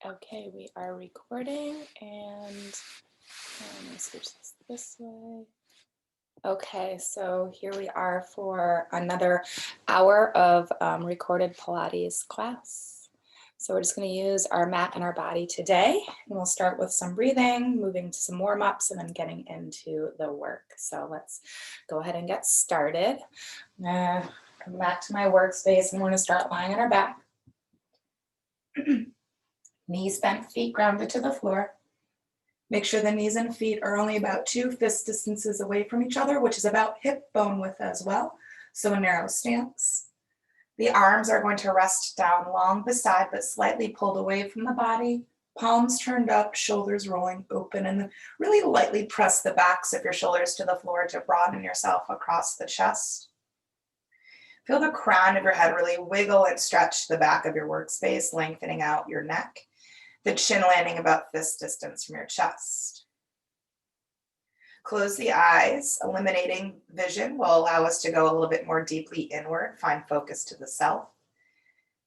Okay, we are recording and let me switch this way. Okay, so here we are for another hour of recorded Pilates class. So we're just going to use our mat and our body today. And we'll start with some breathing, moving to some warm-ups, and then getting into the work. So let's go ahead and get started. I'm going to come back to my workspace and we're going to start lying on our back. Knees bent, feet grounded to the floor. Make sure the knees and feet are only about 2 fist distances away from each other, which is about hip bone width as well. So a narrow stance. The arms are going to rest down along the side, but slightly pulled away from the body. Palms turned up, shoulders rolling open, and then really lightly press the backs of your shoulders to the floor to broaden yourself across the chest. Feel the crown of your head really wiggle and stretch the back of your workspace, lengthening out your neck. The chin landing about fist distance from your chest. Close the eyes. Eliminating vision will allow us to go a little bit more deeply inward, find focus to the self.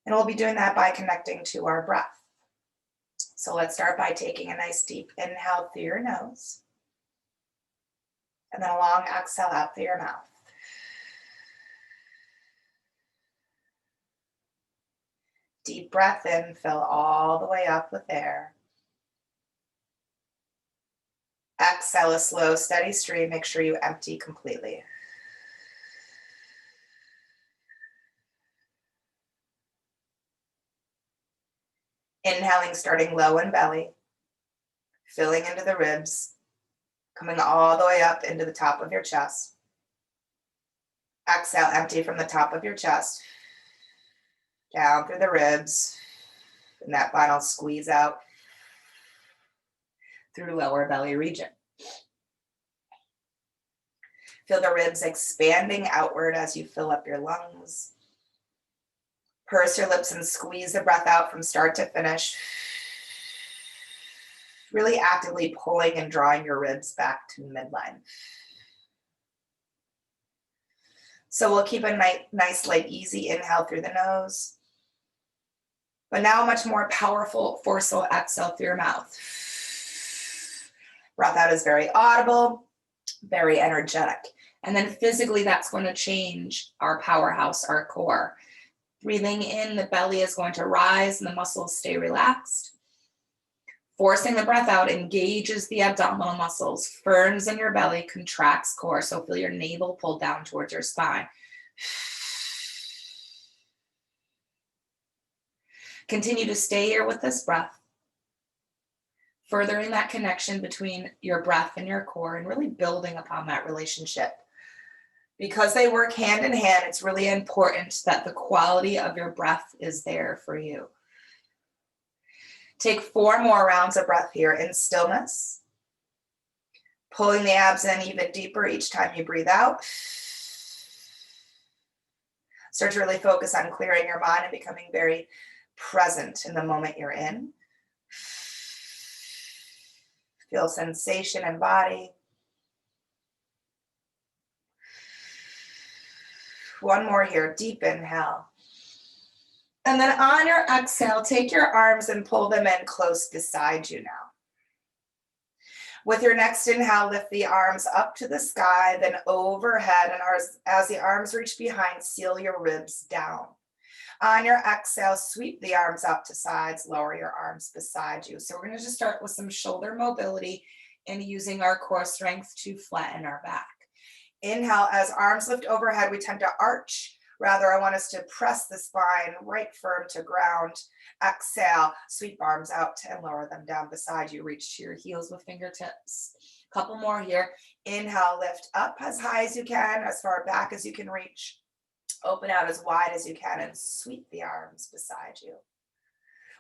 And we'll be doing that by connecting to our breath. So let's start by taking a nice deep inhale through your nose. And then a long exhale out through your mouth. Deep breath in, fill all the way up with air. Exhale a slow, steady stream. Make sure you empty completely. Inhaling, starting low in belly, filling into the ribs, coming all the way up into the top of your chest. Exhale, empty from the top of your chest, down through the ribs, and that final squeeze out through lower belly region. Feel the ribs expanding outward as you fill up your lungs. Purse your lips and squeeze the breath out from start to finish. Really actively pulling and drawing your ribs back to midline. So we'll keep a nice, light, easy inhale through the nose. But now a much more powerful, forceful exhale through your mouth. Breath out is very audible, very energetic. And then physically, that's going to change our powerhouse, our core. Breathing in, the belly is going to rise and the muscles stay relaxed. Forcing the breath out engages the abdominal muscles, firms in your belly, contracts core. So feel your navel pulled down towards your spine. Continue to stay here with this breath, furthering that connection between your breath and your core and really building upon that relationship. Because they work hand in hand, it's really important that the quality of your breath is there for you. Take 4 more rounds of breath here in stillness. Pulling the abs in even deeper each time you breathe out. Start to really focus on clearing your mind and becoming very present in the moment you're in. Feel sensation in body. One more here, deep inhale. And then on your exhale, take your arms and pull them in close beside you now. With your next inhale, lift the arms up to the sky, then overhead, and as the arms reach behind, seal your ribs down. On your exhale, sweep the arms up to sides, lower your arms beside you. So we're going to just start with some shoulder mobility and using our core strength to flatten our back. Inhale, as arms lift overhead, we tend to arch. Rather, I want us to press the spine right firm to ground. Exhale, sweep arms out and lower them down beside you. Reach to your heels with fingertips. Couple more here. Inhale, lift up as high as you can, as far back as you can reach. Open out as wide as you can and sweep the arms beside you.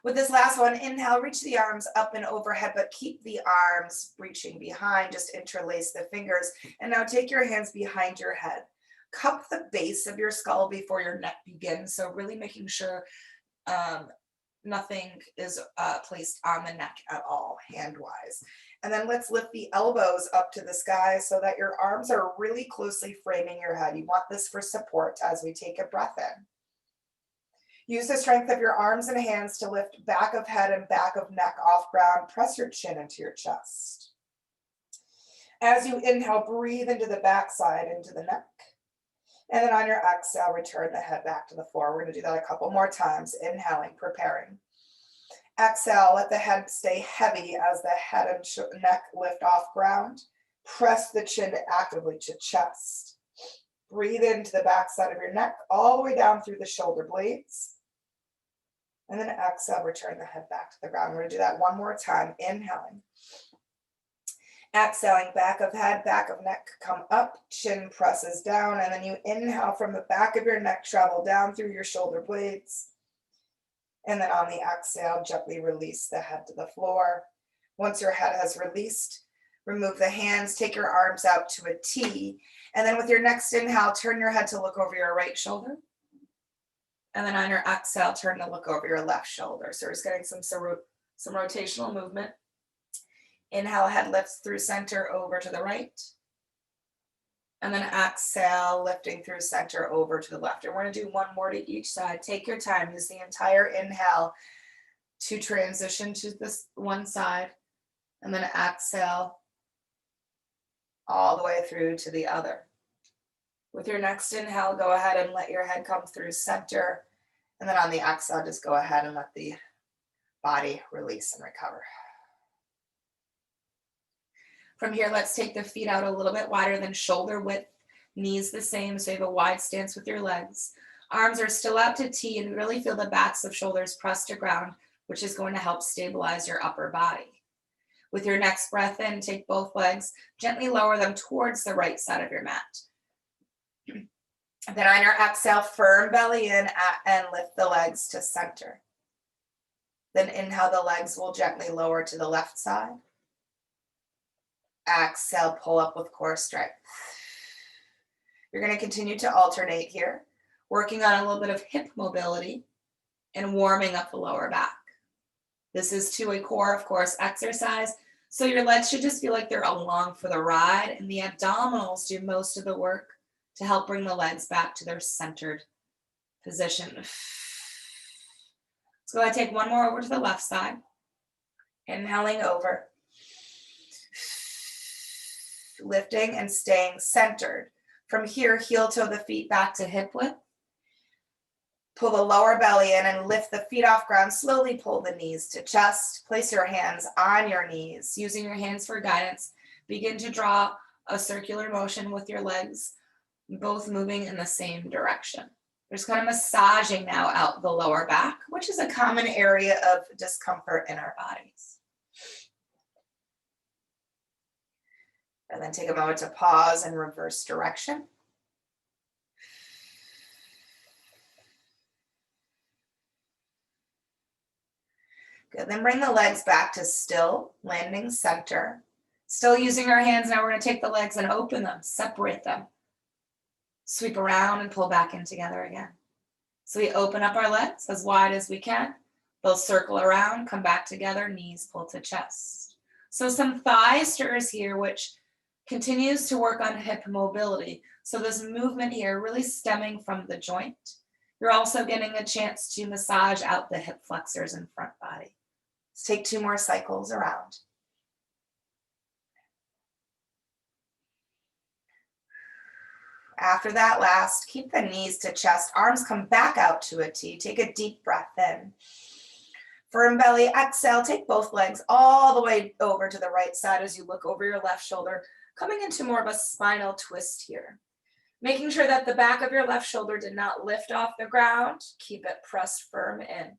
With this last one, inhale, reach the arms up and overhead, but keep the arms reaching behind. Just interlace the fingers. And now take your hands behind your head. Cup the base of your skull before your neck begins. So really making sure nothing is placed on the neck at all, hand-wise. And then let's lift the elbows up to the sky so that your arms are really closely framing your head. You want this for support as we take a breath in. Use the strength of your arms and hands to lift back of head and back of neck off ground. Press your chin into your chest. As you inhale, breathe into the backside, into the neck. And then on your exhale, return the head back to the floor. We're going to do that a couple more times. Inhaling, preparing. Exhale, let the head stay heavy as the head and neck lift off ground. Press the chin actively to chest. Breathe into the backside of your neck, all the way down through the shoulder blades. And then exhale, return the head back to the ground. We're going to do that one more time. Inhaling. Exhaling, back of head, back of neck, come up, chin presses down, and then you inhale from the back of your neck, travel down through your shoulder blades. And then on the exhale, gently release the head to the floor. Once your head has released, remove the hands, take your arms out to a T, and then with your next inhale, turn your head to look over your right shoulder. And then on your exhale, turn to look over your left shoulder. So we're just getting some rotational movement. Inhale, head lifts through center over to the right. And then exhale, lifting through center over to the left. And we're going to do one more to each side. Take your time. Use the entire inhale to transition to this one side. And then exhale all the way through to the other. With your next inhale, go ahead and let your head come through center. And then on the exhale, just go ahead and let the body release and recover. From here, let's take the feet out a little bit wider than shoulder width, knees the same, so you have a wide stance with your legs. Arms are still out to T, and really feel the backs of shoulders pressed to ground, which is going to help stabilize your upper body. With your next breath in, take both legs, gently lower them towards the right side of your mat. Then on your exhale, firm belly in and lift the legs to center. Then inhale, the legs will gently lower to the left side. Exhale, pull up with core strength. You're going to continue to alternate here, working on a little bit of hip mobility and warming up the lower back. This is to a core, of course, exercise. So your legs should just feel like they're along for the ride, and the abdominals do most of the work to help bring the legs back to their centered position. Let's go ahead and take one more over to the left side. Inhaling over. Lifting and staying centered. From here, heel toe the feet back to hip width. Pull the lower belly in and lift the feet off ground. Slowly pull the knees to chest. Place your hands on your knees. Using your hands for guidance, begin to draw a circular motion with your legs, both moving in the same direction. We're just kind of massaging now out the lower back, which is a common area of discomfort in our bodies. And then take a moment to pause and reverse direction. Good, then bring the legs back to still, landing center. Still using our hands, now we're going to take the legs and open them, separate them. Sweep around and pull back in together again. So we open up our legs as wide as we can. They'll circle around, come back together, knees pull to chest. So some thigh stirs here, which continues to work on hip mobility. So this movement here really stemming from the joint. You're also getting a chance to massage out the hip flexors and front body. Let's take 2 more cycles around. After that last, keep the knees to chest, arms come back out to a T. Take a deep breath in. Firm belly, exhale, take both legs all the way over to the right side as you look over your left shoulder, coming into more of a spinal twist here. Making sure that the back of your left shoulder did not lift off the ground. Keep it pressed firm in.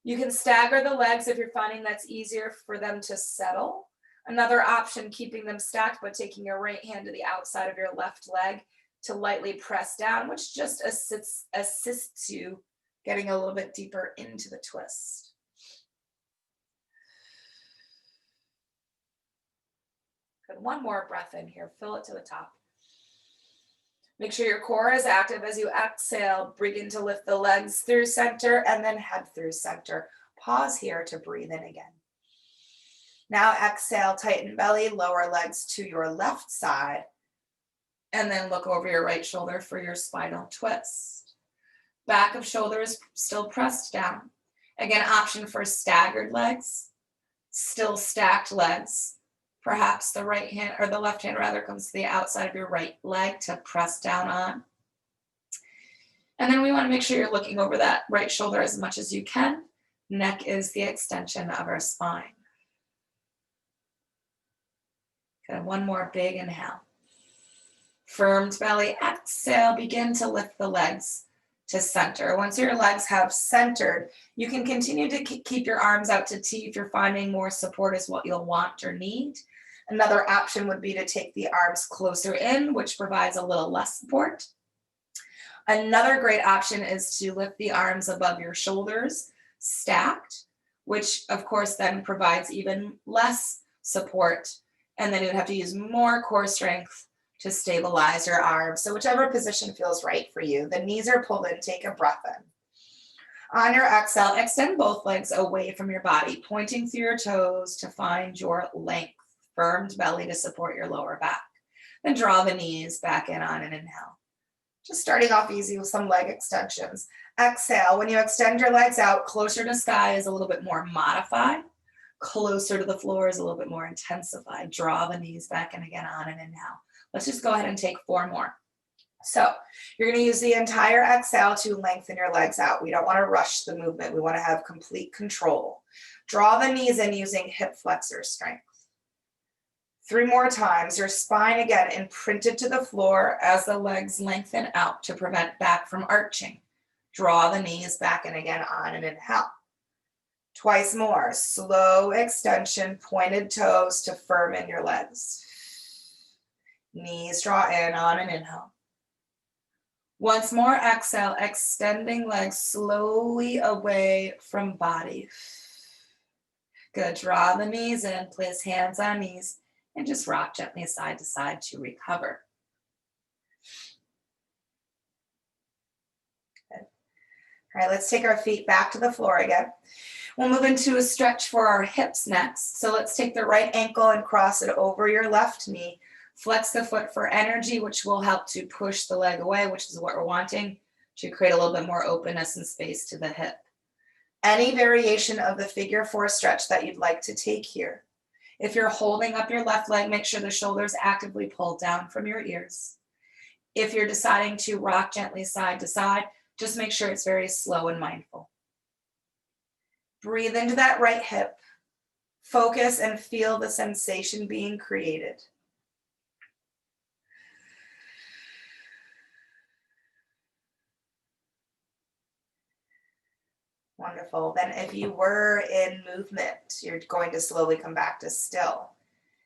You can stagger the legs if you're finding that's easier for them to settle. Another option, keeping them stacked, but taking your right hand to the outside of your left leg to lightly press down, which just assists you getting a little bit deeper into the twist. Good, one more breath in here, fill it to the top. Make sure your core is active as you exhale. Begin to lift the legs through center and then head through center. Pause here to breathe in again. Now exhale, tighten belly, lower legs to your left side, and then look over your right shoulder for your spinal twist. Back of shoulders still pressed down. Again, option for staggered legs, still stacked legs. Perhaps the right hand or the left hand rather comes to the outside of your right leg to press down on. And then we want to make sure you're looking over that right shoulder as much as you can. Neck is the extension of our spine. Good. One more big inhale. Firmed belly, exhale, begin to lift the legs to center. Once your legs have centered, you can continue to keep your arms out to T if you're finding more support is what you'll want or need. Another option would be to take the arms closer in, which provides a little less support. Another great option is to lift the arms above your shoulders, stacked, which of course then provides even less support. And then you'd have to use more core strength to stabilize your arms. So whichever position feels right for you. The knees are pulled in, take a breath in. On your exhale, extend both legs away from your body, pointing through your toes to find your length. Firmed belly to support your lower back. Then draw the knees back in on an inhale. Just starting off easy with some leg extensions. Exhale, when you extend your legs out, closer to sky is a little bit more modified. Closer to the floor is a little bit more intensified. Draw the knees back in again on an inhale. Let's just go ahead and take 4 more. So you're going to use the entire exhale to lengthen your legs out. We don't want to rush the movement. We want to have complete control. Draw the knees in using hip flexor strength. 3 more times. Your spine again imprinted to the floor as the legs lengthen out to prevent back from arching. Draw the knees back in again on an inhale. Twice more. Slow extension, pointed toes to firm in your legs. Knees draw in on an inhale. Once more, exhale, extending legs slowly away from body. Good. Draw the knees in, place hands on knees, and just rock gently side to side to recover. Good. All right, let's take our feet back to the floor again. We'll move into a stretch for our hips next. So let's take the right ankle and cross it over your left knee. Flex the foot for energy, which will help to push the leg away, which is what we're wanting, to create a little bit more openness and space to the hip. Any variation of the figure 4 stretch that you'd like to take here. If you're holding up your left leg, make sure the shoulders actively pull down from your ears. If you're deciding to rock gently side to side, just make sure it's very slow and mindful. Breathe into that right hip. Focus and feel the sensation being created. Wonderful. Then if you were in movement, you're going to slowly come back to still.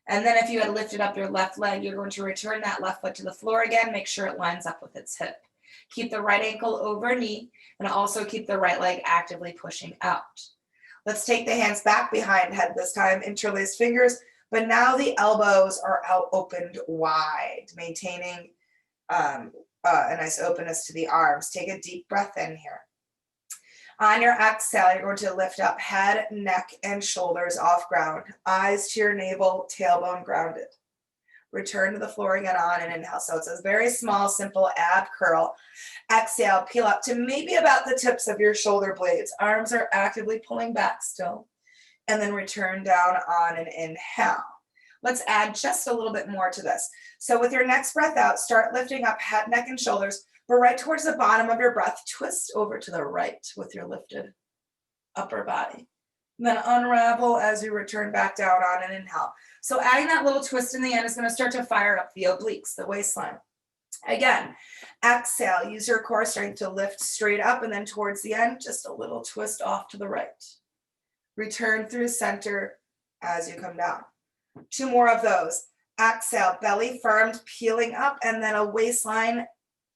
And then if you had lifted up your left leg, you're going to return that left foot to the floor again. Make sure it lines up with its hip. Keep the right ankle over knee and also keep the right leg actively pushing out. Let's take the hands back behind head this time, interlaced fingers, but now the elbows are out opened wide, maintaining a nice openness to the arms. Take a deep breath in here. On your exhale, you're going to lift up head, neck, and shoulders off ground. Eyes to your navel, tailbone grounded. Return to the floor again on an inhale. So it's a very small, simple ab curl. Exhale, peel up to maybe about the tips of your shoulder blades. Arms are actively pulling back still. And then return down on an inhale. Let's add just a little bit more to this. So with your next breath out, start lifting up head, neck, and shoulders. But right towards the bottom of your breath, twist over to the right with your lifted upper body. And then unravel as you return back down on an inhale. So adding that little twist in the end is going to start to fire up the obliques, the waistline. Again, exhale, use your core strength to lift straight up, and then towards the end, just a little twist off to the right. Return through center as you come down. 2 more of those. Exhale, belly firmed, peeling up, and then a waistline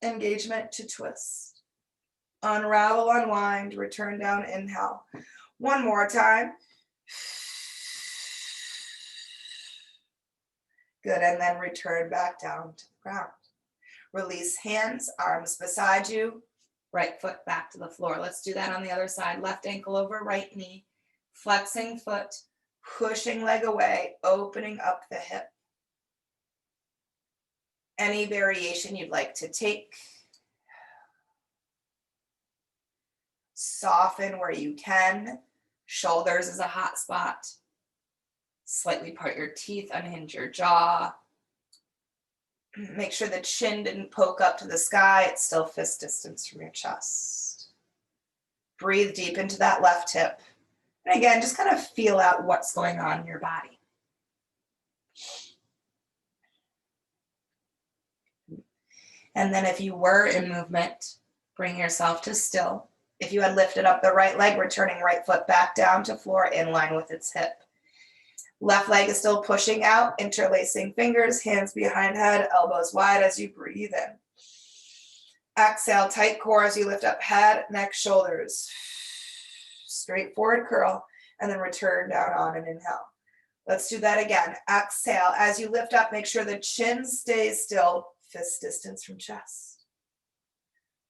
engagement to twist. Unravel, unwind, return down, inhale. 1 more time. Good, and then return back down to the ground. Release hands, arms beside you, right foot back to the floor. Let's do that on the other side. Left ankle over right knee, flexing foot, pushing leg away, opening up the hip. Any variation you'd like to take. Soften where you can. Shoulders is a hot spot. Slightly part your teeth, unhinge your jaw. Make sure the chin didn't poke up to the sky. It's still fist distance from your chest. Breathe deep into that left hip. And again, just kind of feel out what's going on in your body. And then if you were in movement, bring yourself to still. If you had lifted up the right leg, returning right foot back down to floor in line with its hip. Left leg is still pushing out, interlacing fingers, hands behind head, elbows wide as you breathe in. Exhale, tight core as you lift up head, neck, shoulders. Straight forward curl, and then return down on an inhale. Let's do that again. Exhale, as you lift up, make sure the chin stays still, fist distance from chest.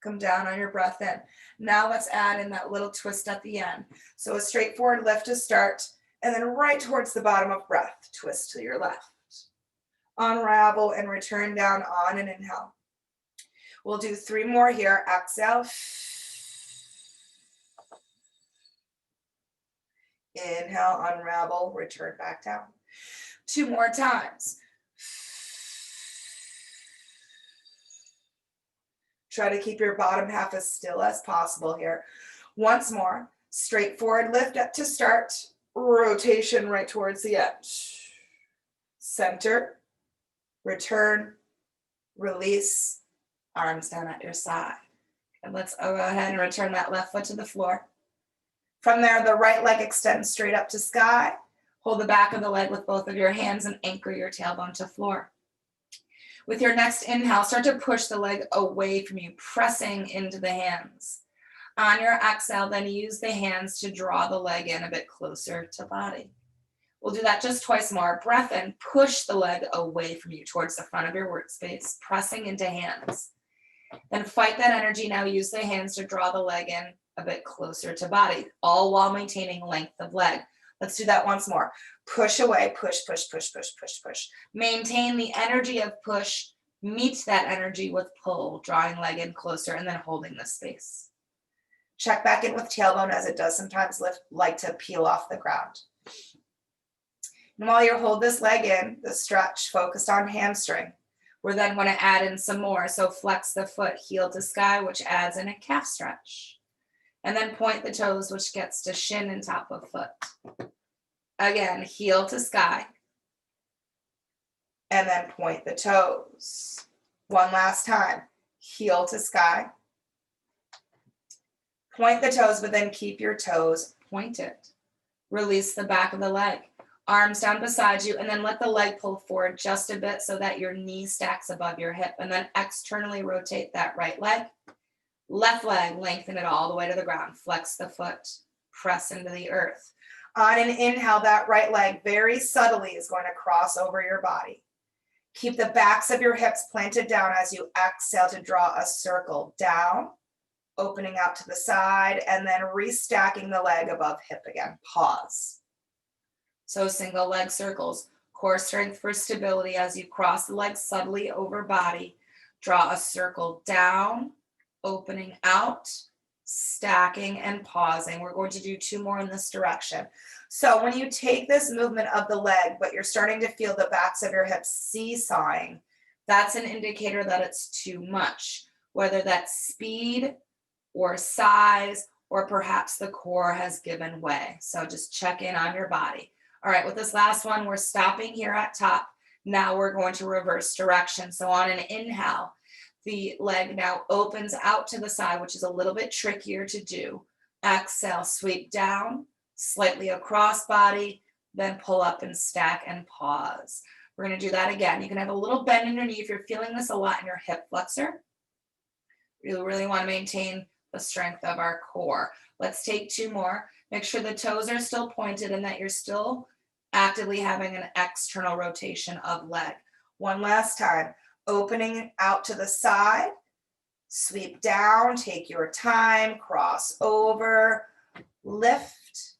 Come down on your breath in. Now let's add in that little twist at the end. So a straightforward lift to start, and then right towards the bottom of breath, twist to your left. Unravel and return down on an inhale. We'll do 3 more here. Exhale. Inhale, unravel, return back down. 2 more times. Try to keep your bottom half as still as possible here. Once more, straightforward lift up to start. Rotation right towards the edge. Center, return, release, arms down at your side. And let's go ahead and return that left foot to the floor. From there, the right leg extends straight up to sky. Hold the back of the leg with both of your hands and anchor your tailbone to floor. With your next inhale, start to push the leg away from you, pressing into the hands. On your exhale, then use the hands to draw the leg in a bit closer to body. We'll do that just twice more. Breath in, push the leg away from you towards the front of your workspace, pressing into hands. Then fight that energy. Now use the hands to draw the leg in a bit closer to body, all while maintaining length of leg. Let's do that once more. Push away, push, push, push, push, push, push. Maintain the energy of push. Meet that energy with pull, drawing leg in closer and then holding the space. Check back in with tailbone as it does sometimes like to peel off the ground. And while you hold this leg in, the stretch focused on hamstring. We're then going to add in some more. So flex the foot, heel to sky, which adds in a calf stretch. And then point the toes, which gets to shin and top of foot. Again, heel to sky. And then point the toes. One last time, heel to sky. Point the toes, but then keep your toes pointed. Release the back of the leg. Arms down beside you, and then let the leg pull forward just a bit so that your knee stacks above your hip. And then externally rotate that right leg. Left leg, lengthen it all the way to the ground. Flex the foot, press into the earth. On an inhale, that right leg very subtly is going to cross over your body. Keep the backs of your hips planted down as you exhale to draw a circle down, opening out to the side, and then restacking the leg above hip again. Pause. So single leg circles. Core strength for stability as you cross the legs subtly over body. Draw a circle down, opening out, stacking and pausing. We're going to do 2 more in this direction. So when you take this movement of the leg, but you're starting to feel the backs of your hips seesawing, that's an indicator that it's too much, whether that's speed or size, or perhaps the core has given way. So just check in on your body. All right, with this last one, we're stopping here at top. Now we're going to reverse direction. So on an inhale, the leg now opens out to the side, which is a little bit trickier to do. Exhale, sweep down, slightly across body, then pull up and stack and pause. We're going to do that again. You can have a little bend in your knee if you're feeling this a lot in your hip flexor. You really want to maintain the strength of our core. Let's take 2 more. Make sure the toes are still pointed and that you're still actively having an external rotation of leg. One last time. Opening out to the side, sweep down, take your time, cross over, lift,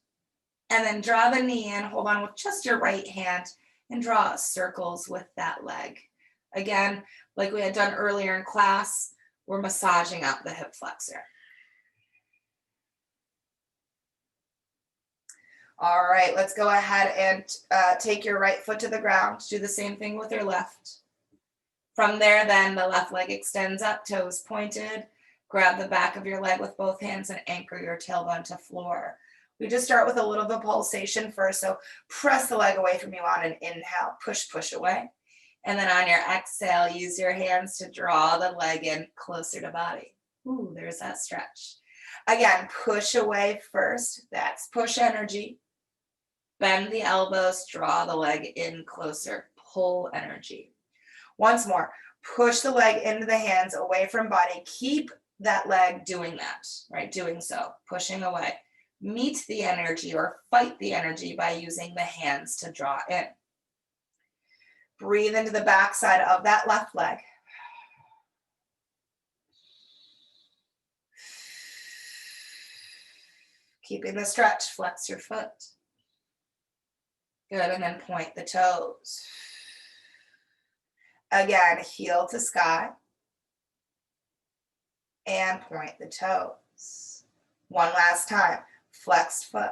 and then draw the knee in, hold on with just your right hand, and draw circles with that leg. Again, like we had done earlier in class, we're massaging out the hip flexor. All right, let's go ahead and take your right foot to the ground. Do the same thing with your left. From there, then the left leg extends up, toes pointed. Grab the back of your leg with both hands and anchor your tailbone to floor. We just start with a little bit of pulsation first. So press the leg away from you on an inhale, push, push away. And then on your exhale, use your hands to draw the leg in closer to body. Ooh, there's that stretch. Again, push away first. That's push energy. Bend the elbows, draw the leg in closer, pull energy. Once more, push the leg into the hands, away from body. Keep that leg doing that, right? Doing so, pushing away. Meet the energy or fight the energy by using the hands to draw in. Breathe into the backside of that left leg. Keeping the stretch, flex your foot. Good, and then point the toes. Again, heel to sky. And point the toes. One last time, flexed foot.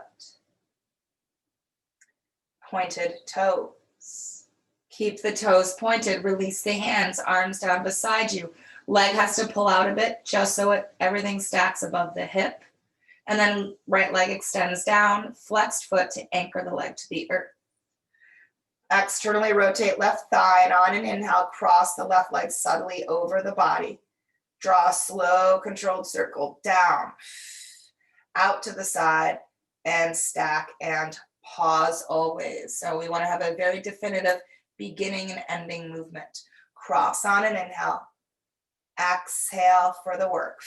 Pointed toes. Keep the toes pointed, release the hands, arms down beside you. Leg has to pull out a bit just so everything stacks above the hip. And then right leg extends down, flexed foot to anchor the leg to the earth. Externally rotate left thigh, and on an inhale, cross the left leg subtly over the body. Draw a slow, controlled circle down, out to the side, and stack and pause always. So we want to have a very definitive beginning and ending movement. Cross on an inhale. Exhale for the work.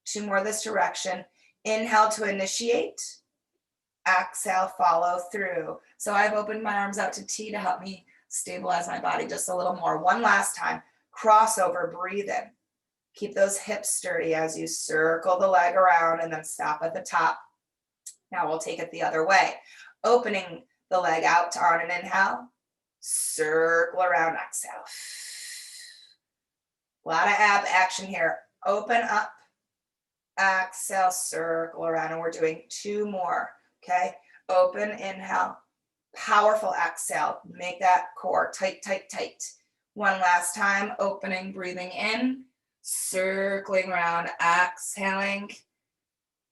2 more this direction. Inhale to initiate. Exhale, follow through. So I've opened my arms out to T to help me stabilize my body just a little more. One last time. Crossover, breathe in. Keep those hips sturdy as you circle the leg around and then stop at the top. Now we'll take it the other way. Opening the leg out on an inhale. Circle around, exhale. A lot of ab action here. Open up. Exhale, circle around, and we're doing 2 more, okay? Open, inhale, powerful exhale. Make that core tight, tight, tight. One last time, opening, breathing in, circling around, exhaling,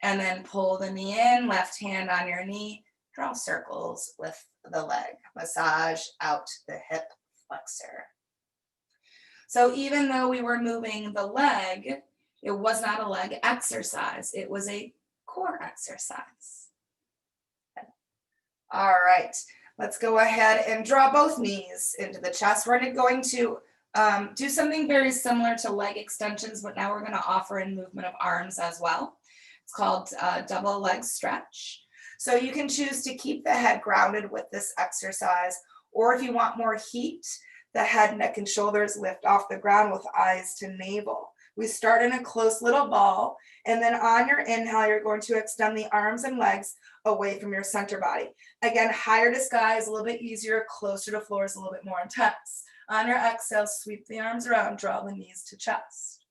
and then pull the knee in, left hand on your knee, draw circles with the leg. Massage out the hip flexor. So even though we were moving the leg, it was not a leg exercise. It was a core exercise. All right, let's go ahead and draw both knees into the chest. We're going to do something very similar to leg extensions, but now we're going to offer in movement of arms as well. It's called double leg stretch. So you can choose to keep the head grounded with this exercise, or if you want more heat, the head, neck, and shoulders lift off the ground with eyes to navel. We start in a close little ball, and then on your inhale, you're going to extend the arms and legs away from your center body. Again, higher to sky is a little bit easier, closer to floor is a little bit more intense. On your exhale, sweep the arms around, draw the knees to chest.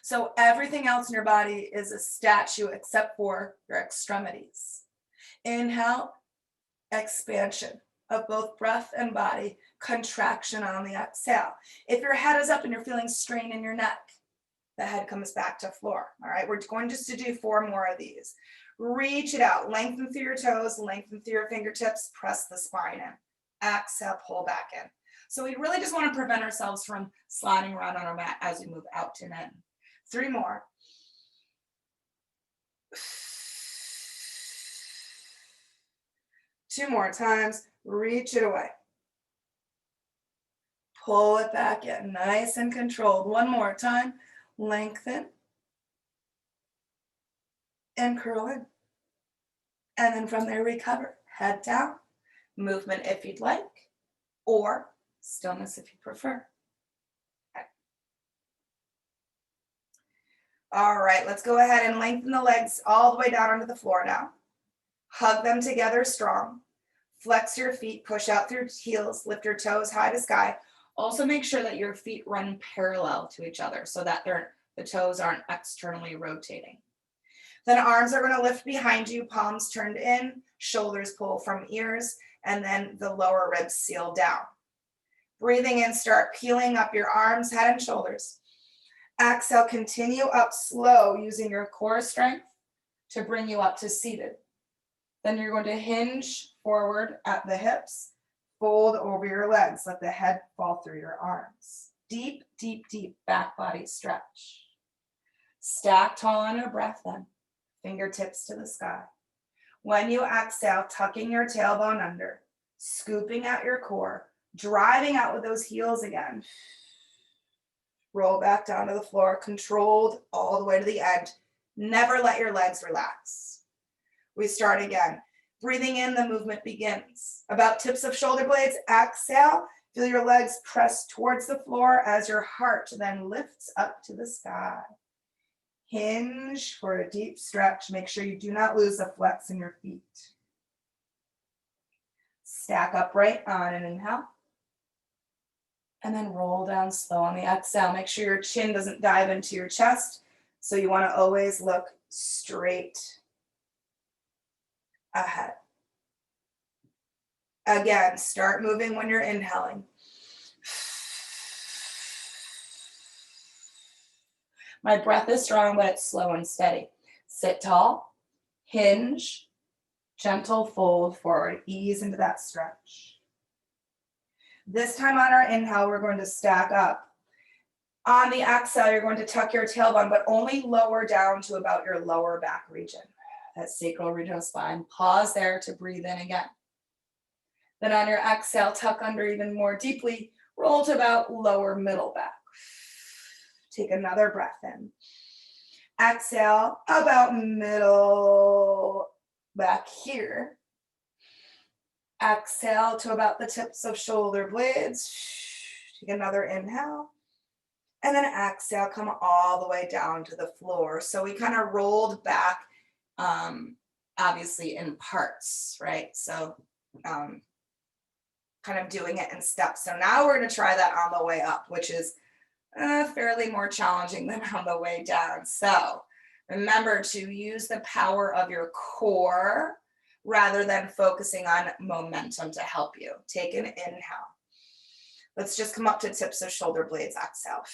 So everything else in your body is a statue except for your extremities. Inhale, expansion of both breath and body, contraction on the exhale. If your head is up and you're feeling strain in your neck, the head comes back to floor. All right, we're going just to do 4 more of these. Reach it out, lengthen through your toes, lengthen through your fingertips, press the spine in. Exhale, pull back in. So we really just want to prevent ourselves from sliding around on our mat as we move out and in. 3 more. 2 more times. Reach it away. Pull it back in, nice and controlled. 1 more time. Lengthen and curl in. And then from there, recover. Head down. Movement if you'd like, or stillness if you prefer. Okay. All right, let's go ahead and lengthen the legs all the way down onto the floor now. Hug them together strong. Flex your feet, push out through heels, lift your toes high to sky. Also make sure that your feet run parallel to each other so that the toes aren't externally rotating. Then arms are going to lift behind you, palms turned in, shoulders pull from ears, and then the lower ribs seal down. Breathing in, start peeling up your arms, head and shoulders. Exhale, continue up slow using your core strength to bring you up to seated. Then you're going to hinge forward at the hips, fold over your legs, let the head fall through your arms. Deep, deep, deep back body stretch. Stack tall on your breath then, fingertips to the sky. When you exhale, tucking your tailbone under, scooping out your core, driving out with those heels again. Roll back down to the floor, controlled all the way to the end. Never let your legs relax. We start again. Breathing in, the movement begins. About tips of shoulder blades, exhale. Feel your legs press towards the floor as your heart then lifts up to the sky. Hinge for a deep stretch. Make sure you do not lose the flex in your feet. Stack upright on an inhale. And then roll down slow on the exhale. Make sure your chin doesn't dive into your chest. So you want to always look straight ahead. Again, start moving when you're inhaling. My breath is strong, but it's slow and steady. Sit tall, hinge, gentle fold forward, ease into that stretch. This time on our inhale, we're going to stack up. On the exhale, you're going to tuck your tailbone, but only lower down to about your lower back region, that sacral region of spine. Pause there to breathe in again. Then on your exhale, tuck under even more deeply, roll to about lower middle back. Take another breath in. Exhale, about middle back here. Exhale to about the tips of shoulder blades. Take another inhale. And then exhale, come all the way down to the floor. So we kind of rolled back, obviously in parts, right? So kind of doing it in steps. So now we're going to try that on the way up, which is fairly more challenging than on the way down. So remember to use the power of your core rather than focusing on momentum to help you. Take an inhale. Let's just come up to tips of shoulder blades. Exhale.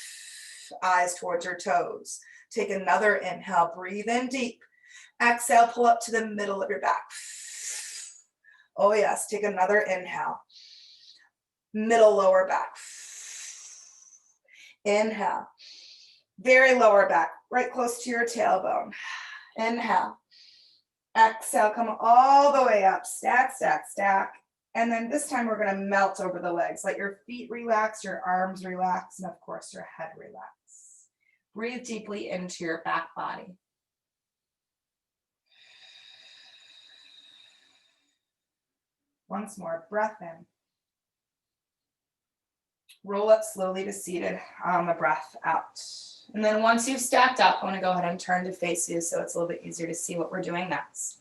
Eyes towards your toes. Take another inhale. Breathe in deep. Exhale, pull up to the middle of your back. Oh yes, take another inhale. Middle lower back. Inhale. Very lower back, right close to your tailbone. Inhale. Exhale, come all the way up. Stack, stack, stack. And then this time we're going to melt over the legs. Let your feet relax, your arms relax, and of course your head relax. Breathe deeply into your back body. Once more, breath in. Roll up slowly to seated on the breath out. And then once you've stacked up, I want to go ahead and turn to face you so it's a little bit easier to see what we're doing next.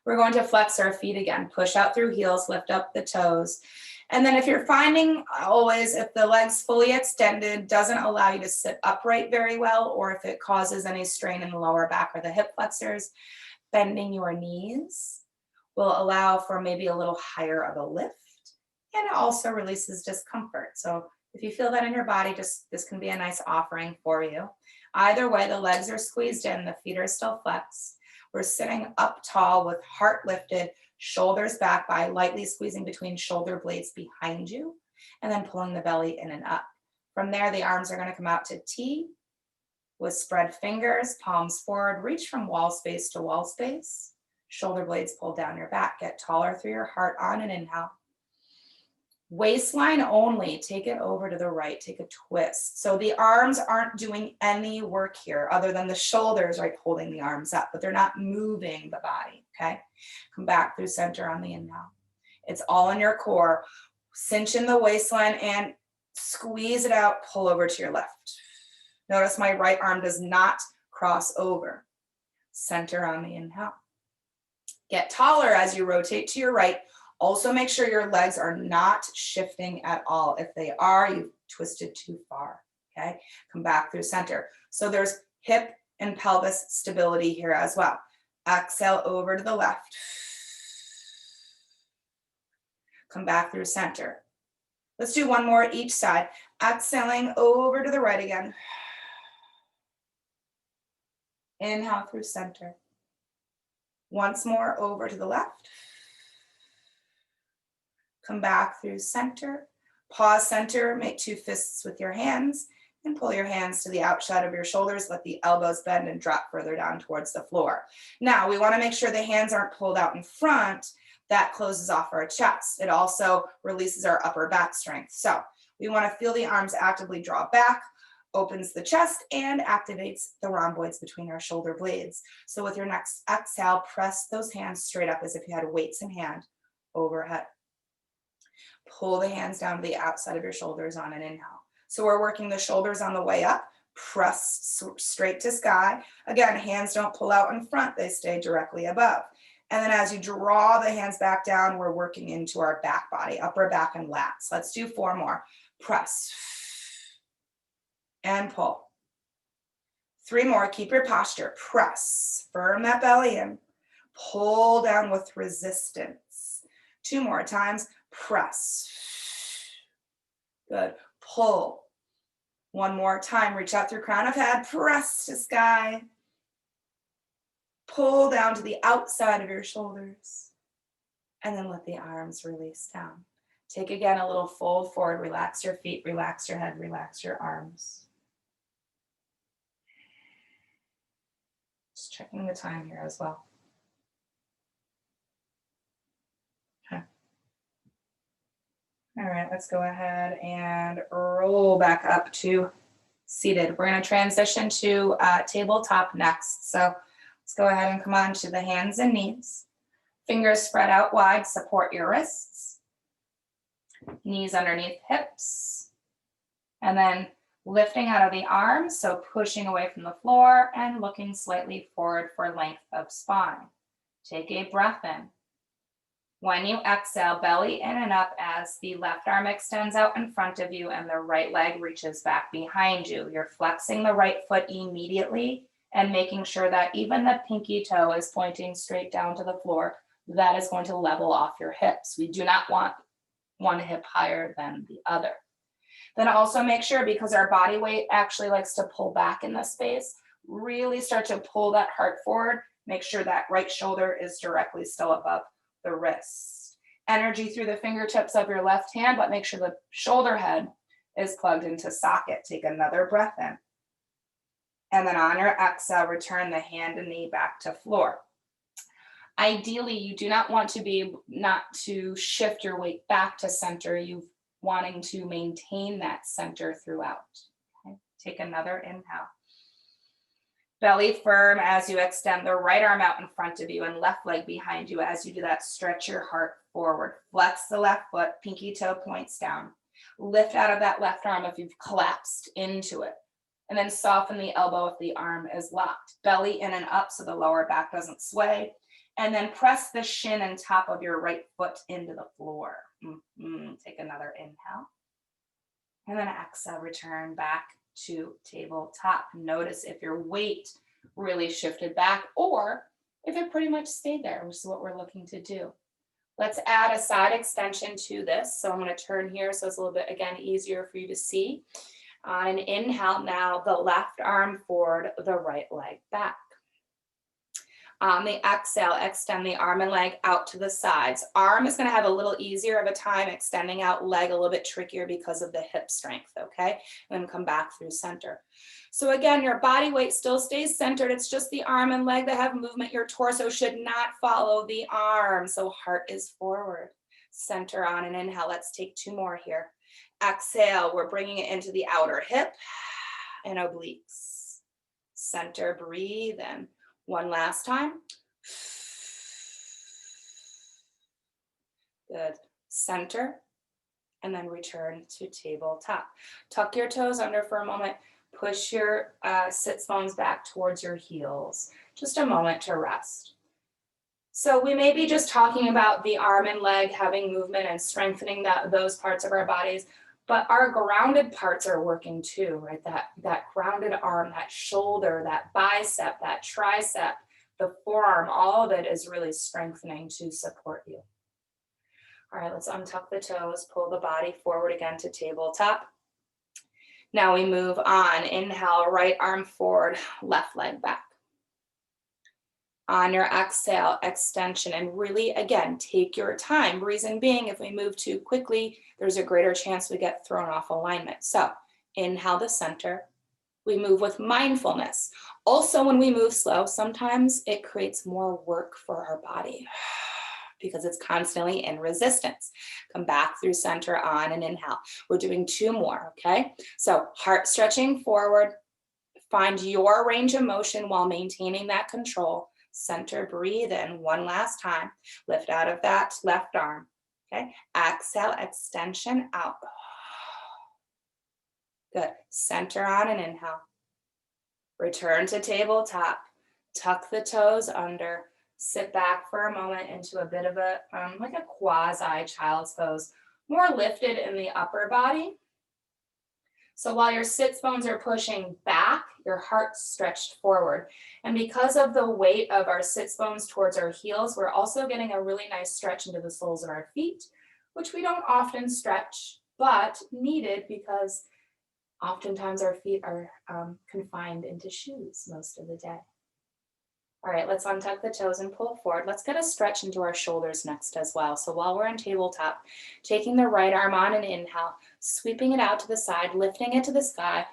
We're going to flex our feet again, push out through heels, lift up the toes. And then if you're finding always, if the legs fully extended doesn't allow you to sit upright very well, or if it causes any strain in the lower back or the hip flexors, bending your knees will allow for maybe a little higher of a lift. And it also releases discomfort. So if you feel that in your body, this can be a nice offering for you. Either way, the legs are squeezed in, the feet are still flexed. We're sitting up tall with heart lifted, shoulders back by lightly squeezing between shoulder blades behind you, and then pulling the belly in and up. From there, the arms are going to come out to T with spread fingers, palms forward, reach from wall space to wall space. Shoulder blades pull down your back, get taller through your heart on an inhale. Waistline only, take it over to the right, take a twist. So the arms aren't doing any work here other than the shoulders, right, holding the arms up, but they're not moving the body, okay? Come back through center on the inhale. It's all in your core. Cinch in the waistline and squeeze it out, pull over to your left. Notice my right arm does not cross over. Center on the inhale. Get taller as you rotate to your right. Also make sure your legs are not shifting at all. If they are, you've twisted too far, okay? Come back through center. So there's hip and pelvis stability here as well. Exhale over to the left. Come back through center. Let's do one more each side. Exhaling over to the right again. Inhale through center. Once more over to the left. Come back through center. Pause center, make two fists with your hands and pull your hands to the outside of your shoulders. Let the elbows bend and drop further down towards the floor. Now we want to make sure the hands aren't pulled out in front. That closes off our chest. It also releases our upper back strength. So we want to feel the arms actively draw back, opens the chest, and activates the rhomboids between our shoulder blades. So with your next exhale, press those hands straight up as if you had weights in hand overhead. Pull the hands down to the outside of your shoulders on an inhale. So we're working the shoulders on the way up, press straight to sky. Again, hands don't pull out in front, they stay directly above. And then as you draw the hands back down, we're working into our back body, upper back and lats. Let's do 4 more. Press and pull. 3 more, keep your posture. Press, firm that belly in. Pull down with resistance. 2 more times, press. Good, pull. 1 more time, reach out through crown of head, press to sky. Pull down to the outside of your shoulders, and then let the arms release down. Take again a little fold forward, relax your feet, relax your head, relax your arms. Just checking the time here as well. Okay. All right, let's go ahead and roll back up to seated. We're going to transition to tabletop next. So let's go ahead and come on to the hands and knees. Fingers spread out wide, support your wrists. Knees underneath hips. And then lifting out of the arms, so pushing away from the floor and looking slightly forward for length of spine. Take a breath in. When you exhale, belly in and up as the left arm extends out in front of you and the right leg reaches back behind you. You're flexing the right foot immediately and making sure that even the pinky toe is pointing straight down to the floor. That is going to level off your hips. We do not want one hip higher than the other. Then also make sure, because our body weight actually likes to pull back in this space, really start to pull that heart forward. Make sure that right shoulder is directly still above the wrist. Energy through the fingertips of your left hand, but make sure the shoulder head is plugged into socket. Take another breath in. And then on your exhale, return the hand and knee back to floor. Ideally, you do not want to be not to shift your weight back to center. You wanting to maintain that center throughout. Okay. Take another inhale. Belly firm as you extend the right arm out in front of you and left leg behind you. As you do that, stretch your heart forward. Flex the left foot, pinky toe points down. Lift out of that left arm if you've collapsed into it. And then soften the elbow if the arm is locked. Belly in and up so the lower back doesn't sway. And then press the shin and top of your right foot into the floor. Take another inhale. And then exhale, return back to tabletop. Notice if your weight really shifted back or if it pretty much stayed there, which is what we're looking to do. Let's add a side extension to this. So I'm going to turn here so it's a little bit, again, easier for you to see. On an inhale now, the left arm forward, the right leg back. On the exhale, extend the arm and leg out to the sides. Arm is going to have a little easier of a time extending out, leg a little bit trickier because of the hip strength, okay? And then come back through center. So again, your body weight still stays centered. It's just the arm and leg that have movement. Your torso should not follow the arm. So heart is forward. Center on an inhale. Let's take 2 more here. Exhale, we're bringing it into the outer hip and obliques. Center, breathe in. 1 last time. Good. Center, and then return to tabletop. Tuck your toes under for a moment. Push your sits bones back towards your heels. Just a moment to rest. So we may be just talking about the arm and leg having movement and strengthening those parts of our bodies, but our grounded parts are working too, right? That grounded arm, that shoulder, that bicep, that tricep, the forearm, all of it is really strengthening to support you. All right, let's untuck the toes, pull the body forward again to tabletop. Now we move on. Inhale, right arm forward, left leg back. On your exhale, extension, and really, again, take your time. Reason being, if we move too quickly, there's a greater chance we get thrown off alignment. So inhale the center. We move with mindfulness. Also, when we move slow, sometimes it creates more work for our body because it's constantly in resistance. Come back through center on and inhale. We're doing 2 more, okay? So heart stretching forward. Find your range of motion while maintaining that control. Center, breathe in 1 last time. Lift out of that left arm, okay? Exhale, extension out. Good. Center on and inhale. Return to tabletop. Tuck the toes under. Sit back for a moment into a bit of a, like a quasi child's pose. More lifted in the upper body. So while your sits bones are pushing back, your heart's stretched forward. And because of the weight of our sits bones towards our heels, we're also getting a really nice stretch into the soles of our feet, which we don't often stretch, but needed because oftentimes our feet are confined into shoes most of the day. All right, let's untuck the toes and pull forward. Let's get a stretch into our shoulders next as well. So while we're on tabletop, taking the right arm on an inhale, sweeping it out to the side, lifting it to the sky,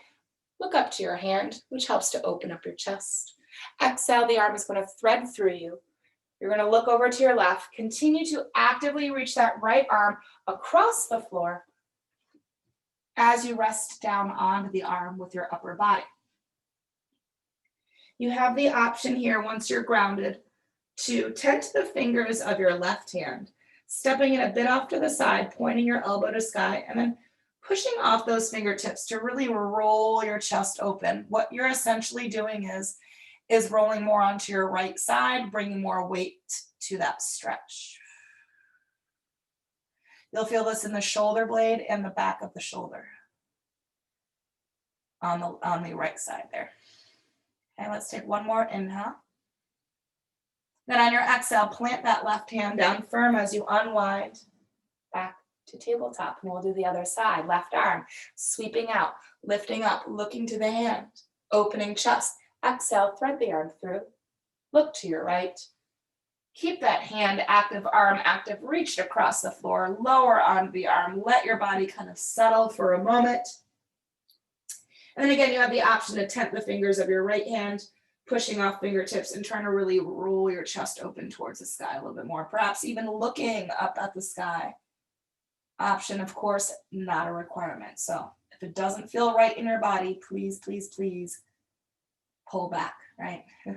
look up to your hand, which helps to open up your chest. Exhale, the arm is going to thread through you. You're going to look over to your left, continue to actively reach that right arm across the floor as you rest down onto the arm with your upper body. You have the option here, once you're grounded, to tent the fingers of your left hand, stepping it a bit off to the side, pointing your elbow to sky, and then pushing off those fingertips to really roll your chest open. What you're essentially doing is rolling more onto your right side, bringing more weight to that stretch. You'll feel this in the shoulder blade and the back of the shoulder on the right side there. Okay, let's take 1 more inhale. Then on your exhale, plant that left hand down firm as you unwind back to tabletop. And we'll do the other side. Left arm, sweeping out, lifting up, looking to the hand, opening chest. Exhale, thread the arm through. Look to your right. Keep that hand active, arm active, reached across the floor, lower onto the arm. Let your body kind of settle for a moment. And then again, you have the option to tent the fingers of your right hand, pushing off fingertips and trying to really roll your chest open towards the sky a little bit more, perhaps even looking up at the sky. Option, of course, not a requirement. So if it doesn't feel right in your body, please, please, please pull back, right? We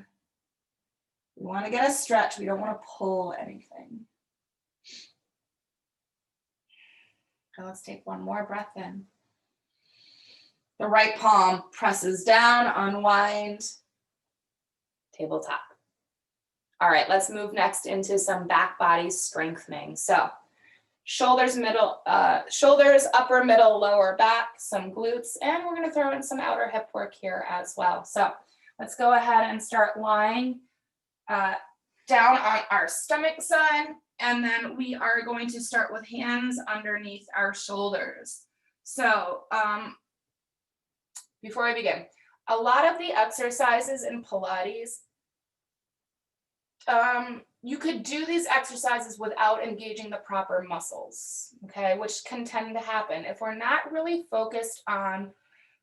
want to get a stretch. We don't want to pull anything. So let's take 1 more breath in. The right palm presses down, unwind, tabletop. All right, let's move next into some back body strengthening. So shoulders, upper, middle, lower back, some glutes, and we're gonna throw in some outer hip work here as well. So let's go ahead and start lying down on our stomach side, and then we are going to start with hands underneath our shoulders. So before I begin, a lot of the exercises in Pilates, you could do these exercises without engaging the proper muscles, okay, which can tend to happen. If we're not really focused on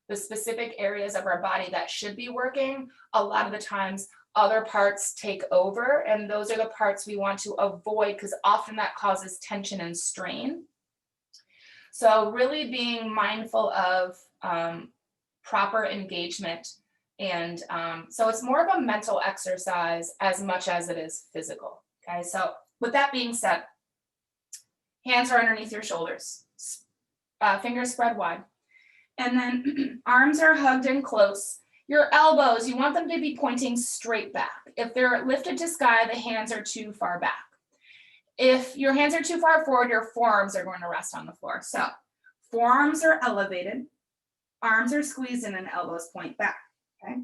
the specific areas of our body that should be working, a lot of the times other parts take over, and those are the parts we want to avoid because often that causes tension and strain. So really being mindful of proper engagement. And so it's more of a mental exercise as much as it is physical. Okay, so with that being said, hands are underneath your shoulders, fingers spread wide. And then arms are hugged in close. Your elbows, you want them to be pointing straight back. If they're lifted to sky, the hands are too far back. If your hands are too far forward, your forearms are going to rest on the floor. So Forearms are elevated, arms are squeezed in and elbows point back, okay?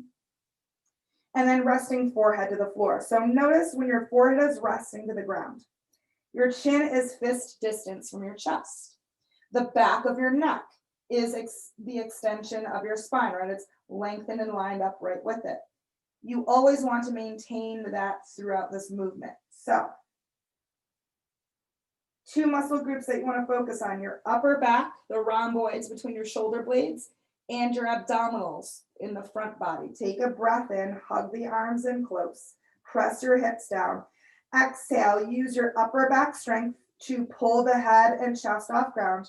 And then resting forehead to the floor. So notice when your forehead is resting to the ground, your chin is fist distance from your chest. The back of your neck is the extension of your spine, right? It's lengthened and lined up right with it. You always want to maintain that throughout this movement. So, two muscle groups that you want to focus on, your upper back, the rhomboids between your shoulder blades, and your abdominals in the front body. Take a breath in, hug the arms in close, press your hips down. Exhale, use your upper back strength to pull the head and chest off ground.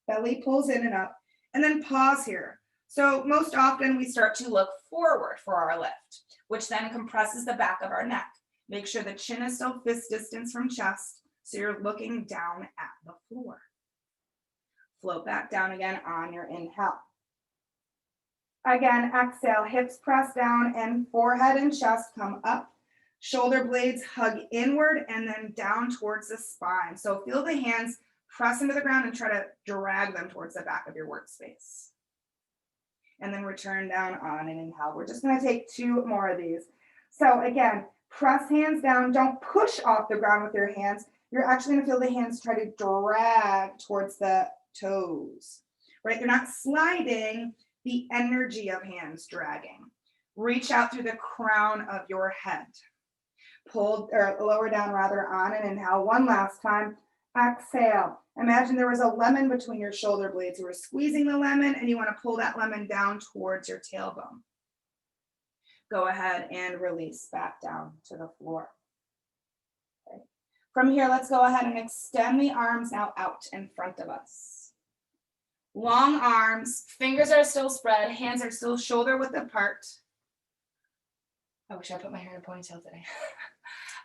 Belly pulls in and up, and then pause here. So most often we start to look forward for our lift, which then compresses the back of our neck. Make sure the chin is still fist distance from chest, so you're looking down at the floor. Float back down again on your inhale. Again, exhale, hips press down and forehead and chest come up. Shoulder blades hug inward and then down towards the spine. So feel the hands press into the ground and try to drag them towards the back of your workspace. And then return down on an inhale. We're just going to take two more of these. So again, press hands down. Don't push off the ground with your hands. You're actually going to feel the hands try to drag towards the toes, right? They're not sliding, the energy of hands dragging. Reach out through the crown of your head. Pull, or lower down rather, on an inhale. One last time. Exhale. Imagine there was a lemon between your shoulder blades. You were squeezing the lemon and you want to pull that lemon down towards your tailbone. Go ahead and release back down to the floor. Okay. From here, let's go ahead and extend the arms now out in front of us. Long arms, fingers are still spread, hands are still shoulder width apart. I wish I put my hair in a ponytail today.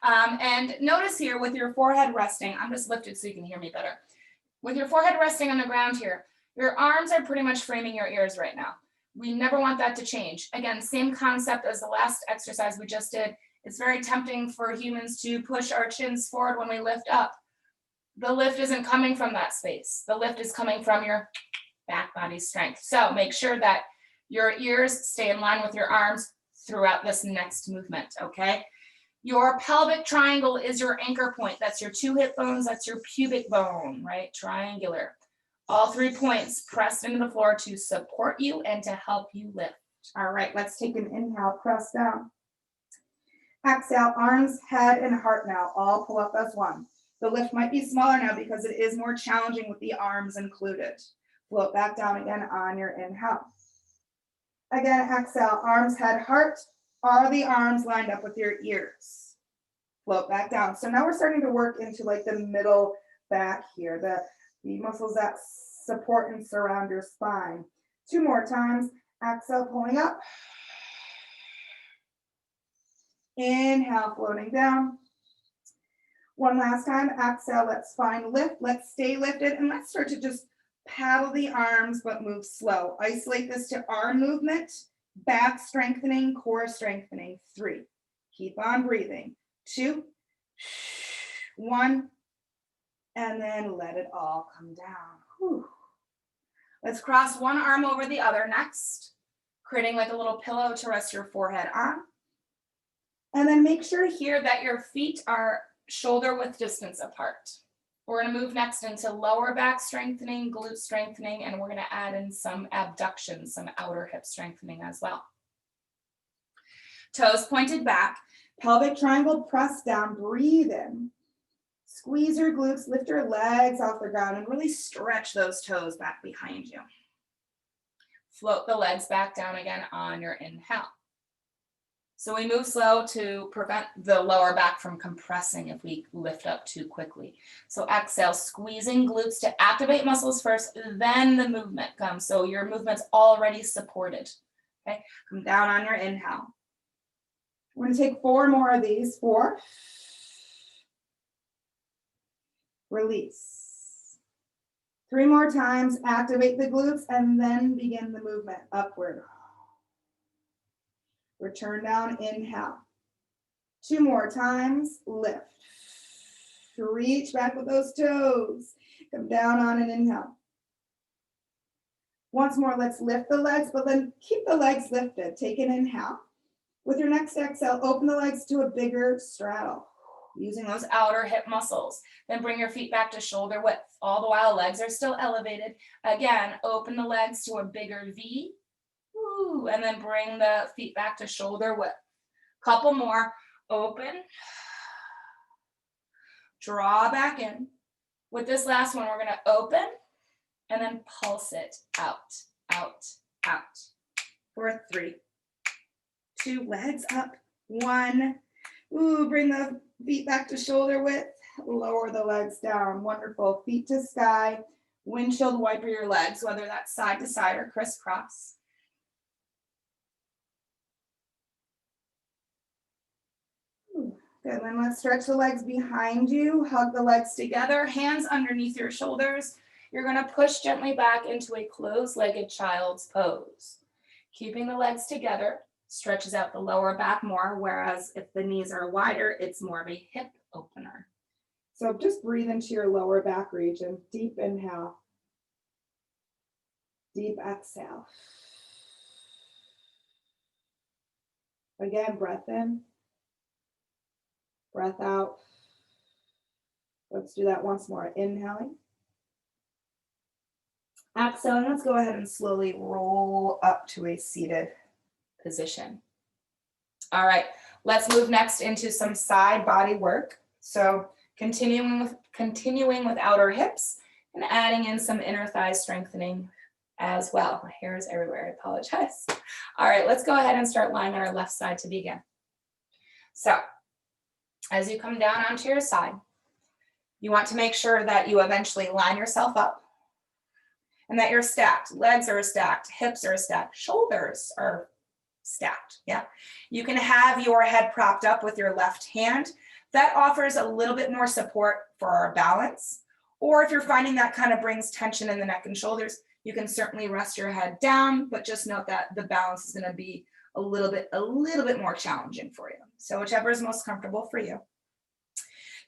And notice here with your forehead resting, I'm just lifted so you can hear me better. With your forehead resting on the ground here, your arms are pretty much framing your ears right now. We never want that to change. Again, same concept as the last exercise we just did. It's very tempting for humans to push our chins forward when we lift up. The lift isn't coming from that space. The lift is coming from your back body strength. So make sure that your ears stay in line with your arms throughout this next movement, okay? Your pelvic triangle is your anchor point. That's your two hip bones. That's your pubic bone, right? Triangular. All 3 points pressed into the floor to support you and to help you lift. All right, let's take an inhale, press down. Exhale, arms, head, and heart now all pull up as one. The lift might be smaller now because it is more challenging with the arms included. Float back down again on your inhale. Again, exhale, arms, head, heart. Are the arms lined up with your ears? Float back down. So now we're starting to work into like the middle back here, the muscles that support and surround your spine. 2 more times. Exhale, pulling up. Inhale, floating down. One last time. Exhale, let's find lift. Let's stay lifted and let's start to just paddle the arms but move slow. Isolate this to arm movement. Back strengthening, core strengthening. 3. Keep on breathing. 2, 1, and then let it all come down. Whew. Let's cross one arm over the other next, creating like a little pillow to rest your forehead on. And then make sure here that your feet are shoulder width distance apart. We're going to move next into lower back strengthening, glute strengthening, and we're going to add in some abductions, some outer hip strengthening as well. Toes pointed back, pelvic triangle press down, breathe in. Squeeze your glutes, lift your legs off the ground, and really stretch those toes back behind you. Float the legs back down again on your inhale. So we move slow to prevent the lower back from compressing if we lift up too quickly. So exhale, squeezing glutes to activate muscles first, then the movement comes. So your movement's already supported. Okay, come down on your inhale. We're going to take 4 more of these. 4. Release. 3 more times, activate the glutes, and then begin the movement upward. Return down, inhale. 2 more times, lift. Reach back with those toes. Come down on an inhale. Once more, let's lift the legs, but then keep the legs lifted. Take an inhale. With your next exhale, open the legs to a bigger straddle. Using those outer hip muscles. Then bring your feet back to shoulder width. All the while legs are still elevated. Again, open the legs to a bigger V. Woo, and then bring the feet back to shoulder width. Couple more. Open. Draw back in. With this last one, we're going to open and then pulse it out, out, out. For 3, 2, legs up. 1. Ooh, bring the feet back to shoulder width. Lower the legs down. Wonderful. Feet to sky. Windshield wiper your legs, whether that's side to side or crisscross. Good, then let's stretch the legs behind you, hug the legs together, hands underneath your shoulders. You're gonna push gently back into a closed-legged child's pose. Keeping the legs together stretches out the lower back more, whereas if the knees are wider, it's more of a hip opener. So just breathe into your lower back region. Deep inhale. Deep exhale. Again, breath in. Breath out. Let's do that once more. Inhaling. Exhaling. Let's go ahead and slowly roll up to a seated Position. All right, let's move next into some side body work. So continuing with outer hips and adding in some inner thigh strengthening as well. My hair is everywhere, I apologize. All right, let's go ahead and start lying on our left side to begin. So as you come down onto your side, you want to make sure that you eventually line yourself up and that you're stacked. Legs are stacked, hips are stacked, shoulders are stacked. Yeah. You can have your head propped up with your left hand. That offers a little bit more support for our balance. Or if you're finding that kind of brings tension in the neck and shoulders, you can certainly rest your head down, but just note that the balance is going to be a little bit more challenging for you. So whichever is most comfortable for you.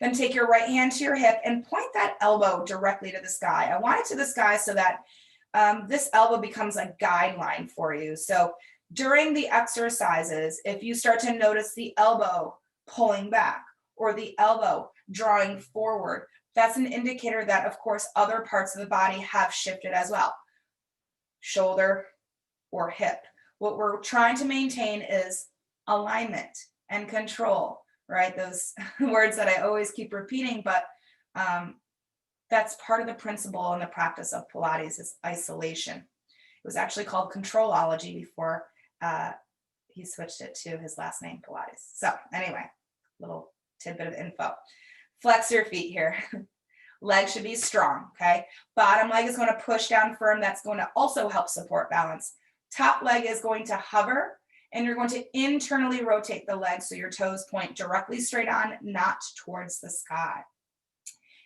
Then take your right hand to your hip and point that elbow directly to the sky. I want it to the sky so that this elbow becomes a guideline for you. So during the exercises, if you start to notice the elbow pulling back or the elbow drawing forward, that's an indicator that, of course, other parts of the body have shifted as well. Shoulder or hip. What we're trying to maintain is alignment and control, right? Those words that I always keep repeating, but that's part of the principle and the practice of Pilates is isolation. It was actually called controlology before he switched it to his last name, Pilates. So anyway, little tidbit of info. Flex your feet here. Legs should be strong, okay? Bottom leg is going to push down firm. That's going to also help support balance. Top leg is going to hover, and you're going to internally rotate the leg so your toes point directly straight on, not towards the sky.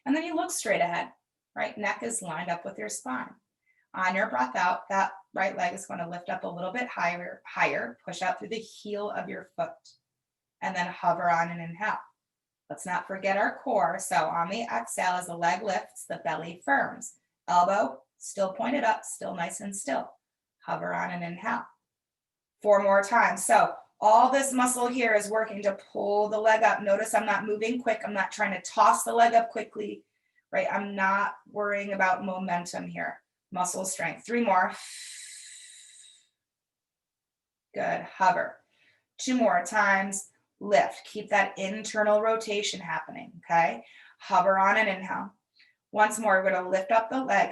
And then you look straight ahead, right? Neck is lined up with your spine. On your breath out, that right leg is going to lift up a little bit higher, push out through the heel of your foot, and then hover on an inhale. Let's not forget our core. So on the exhale, as the leg lifts, the belly firms. Elbow still pointed up, still nice and still. Hover on an inhale. 4 more times. So all this muscle here is working to pull the leg up. Notice I'm not moving quick. I'm not trying to toss the leg up quickly, right? I'm not worrying about momentum here. Muscle strength. 3 more. Good. Hover. 2 more times. Lift. Keep that internal rotation happening, okay? Hover on an inhale. Once more, we're going to lift up the leg.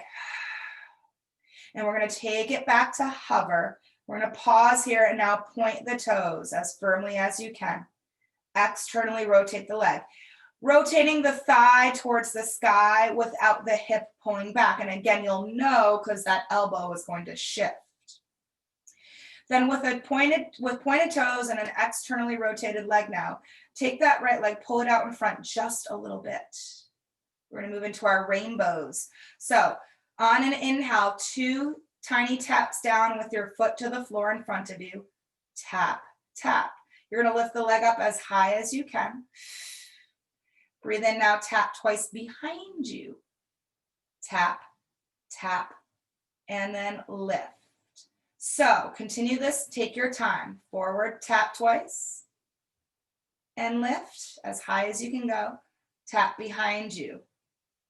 And we're going to take it back to hover. We're going to pause here and now point the toes as firmly as you can. Externally rotate the leg. Rotating the thigh towards the sky without the hip pulling back. And again, you'll know because that elbow is going to shift. Then with pointed toes and an externally rotated leg now, take that right leg, pull it out in front just a little bit. We're going to move into our rainbows. So on an inhale, 2 tiny taps down with your foot to the floor in front of you. Tap, tap. You're going to lift the leg up as high as you can. Breathe in now, tap twice behind you. Tap, tap, and then lift. So continue this, take your time. Forward, tap twice, and lift as high as you can go. Tap behind you,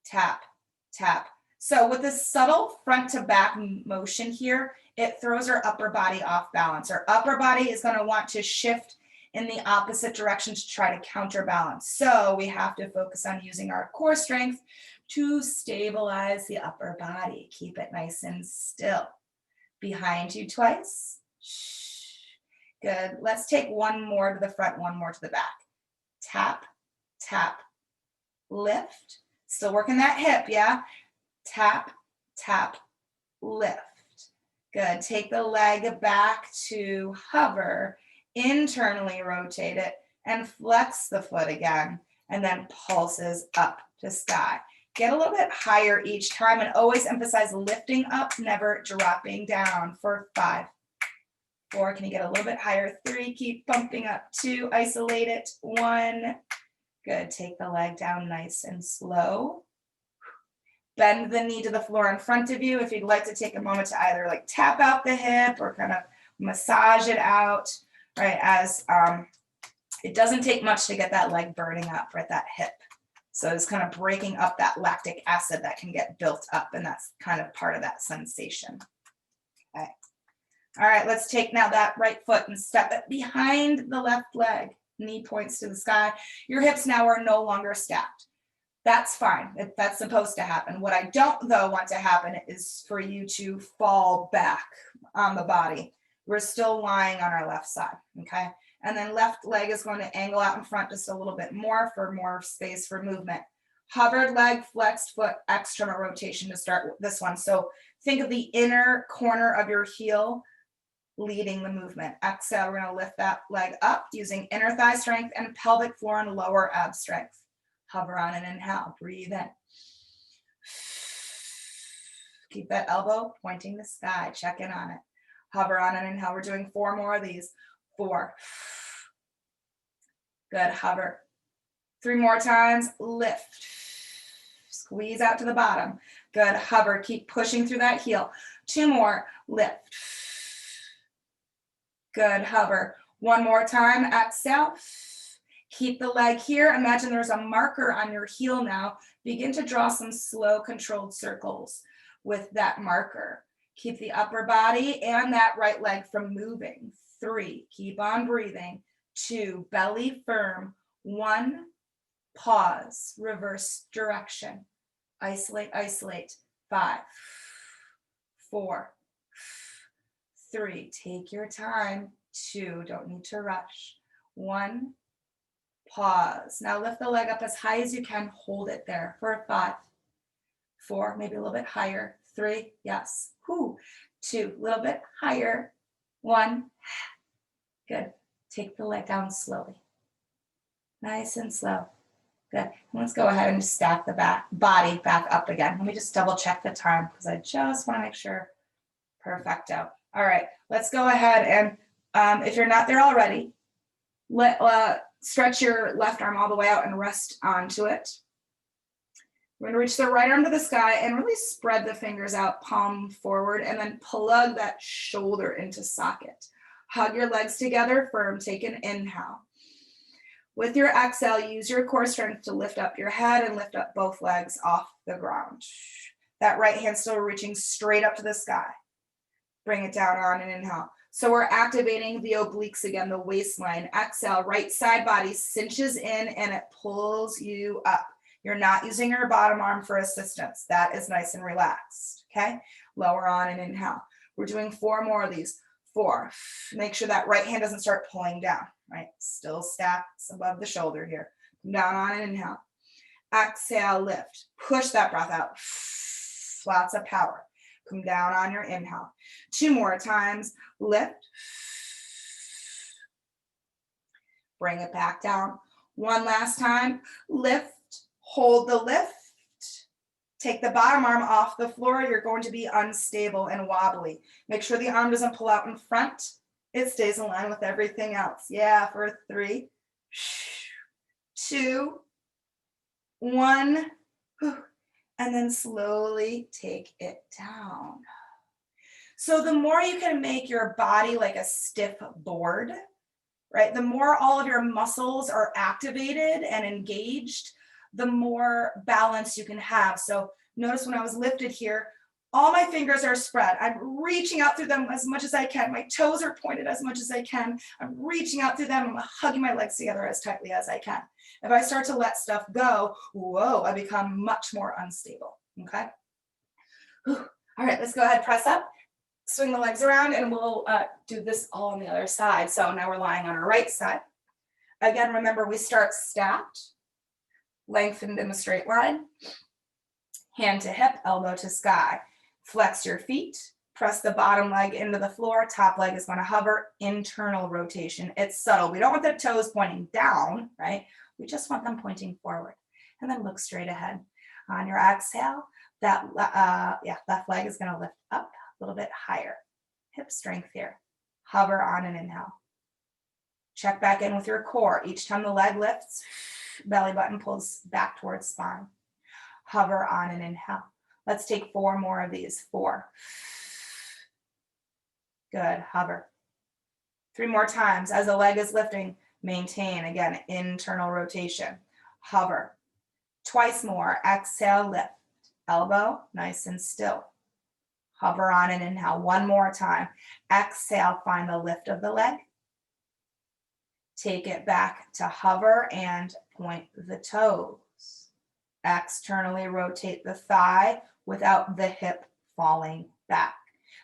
tap, tap. So with this subtle front to back motion here, it throws our upper body off balance. Our upper body is going to want to shift in the opposite direction to try to counterbalance. So we have to focus on using our core strength to stabilize the upper body. Keep it nice and still. Behind you twice. Good. Let's take one more to the front, one more to the back. Tap, tap, lift. Still working that hip, yeah? Tap, tap, lift. Good. Take the leg back to hover, internally rotate it, and flex the foot again, and then pulses up to sky. Get a little bit higher each time, and always emphasize lifting up, never dropping down for 5, 4. Can you get a little bit higher? 3, keep bumping up. 2, isolate it. 1, good. Take the leg down nice and slow. Bend the knee to the floor in front of you. If you'd like to take a moment to either like tap out the hip or kind of massage it out, right? As it doesn't take much to get that leg burning up, right? That hip. So it's kind of breaking up that lactic acid that can get built up, and that's kind of part of that sensation. Okay. All right, let's take now that right foot and step it behind the left leg. Knee points to the sky. Your hips now are no longer stacked. That's fine. That's supposed to happen. What I don't, though, want to happen is for you to fall back on the body. We're still lying on our left side, okay? And then left leg is going to angle out in front just a little bit more for more space for movement. Hovered leg, flexed foot, external rotation to start this one. So think of the inner corner of your heel leading the movement. Exhale, we're going to lift that leg up using inner thigh strength and pelvic floor and lower ab strength. Hover on an inhale, breathe in. Keep that elbow pointing the sky, check in on it. Hover on an inhale, we're doing 4 more of these. 4. Good, hover. 3 more times, lift. Squeeze out to the bottom. Good, hover, keep pushing through that heel. 2 more, lift. Good, hover. 1 more time, exhale. Keep the leg here. Imagine there's a marker on your heel now. Begin to draw some slow, controlled circles with that marker. Keep the upper body and that right leg from moving. 3, keep on breathing. 2, belly firm. 1, pause, reverse direction. Isolate, isolate. 5, 4, 3, take your time. 2, don't need to rush. 1, pause. Now lift the leg up as high as you can. Hold it there for 5, 4, maybe a little bit higher. 3, yes. 2, a little bit higher. 1, good. Take the leg down slowly. Nice and slow. Good. Let's go ahead and stack the body back up again. Let me just double check the time because I just want to make sure. Perfecto. All right, let's go ahead and if you're not there already, stretch your left arm all the way out and rest onto it. We're going to reach the right arm to the sky and really spread the fingers out, palm forward, and then plug that shoulder into socket. Hug your legs together, firm. Take an inhale. With your exhale, use your core strength to lift up your head and lift up both legs off the ground. That right hand still reaching straight up to the sky. Bring it down on an inhale. So we're activating the obliques again, the waistline. Exhale, right side body cinches in and it pulls you up. You're not using your bottom arm for assistance. That is nice and relaxed, okay? Lower on and inhale. We're doing 4 more of these. 4. Make sure that right hand doesn't start pulling down, right? Still stacks above the shoulder here. Come down on an inhale. Exhale, lift. Push that breath out. Lots of power. Come down on your inhale. 2 more times. Lift. Bring it back down. 1 last time. Lift. Hold the lift. Take the bottom arm off the floor. You're going to be unstable and wobbly. Make sure the arm doesn't pull out in front. It stays in line with everything else. Yeah, for 3, 2, 1. And then slowly take it down. So the more you can make your body like a stiff board, right? The more all of your muscles are activated and engaged, the more balance you can have. So notice when I was lifted here, all my fingers are spread. I'm reaching out through them as much as I can. My toes are pointed as much as I can. I'm reaching out through them. I'm hugging my legs together as tightly as I can. If I start to let stuff go, whoa, I become much more unstable, okay? Whew. All right, let's go ahead, press up, swing the legs around, and we'll do this all on the other side. So now we're lying on our right side. Again, remember we start stacked, lengthened in a straight line, hand to hip, elbow to sky. Flex your feet, press the bottom leg into the floor, top leg is gonna hover, internal rotation. It's subtle. We don't want the toes pointing down, right? We just want them pointing forward. And then look straight ahead. On your exhale, that left leg is gonna lift up a little bit higher. Hip strength here. Hover on an inhale. Check back in with your core. Each time the leg lifts, belly button pulls back towards spine. Hover on an inhale. Let's take 4 more of these. 4. Good, hover. 3 more times. As the leg is lifting, maintain, again, internal rotation. Hover. Twice more. Exhale, lift. Elbow, nice and still. Hover on an inhale. 1 more time. Exhale, find the lift of the leg. Take it back to hover and point the toes. Externally rotate the thigh without the hip falling back.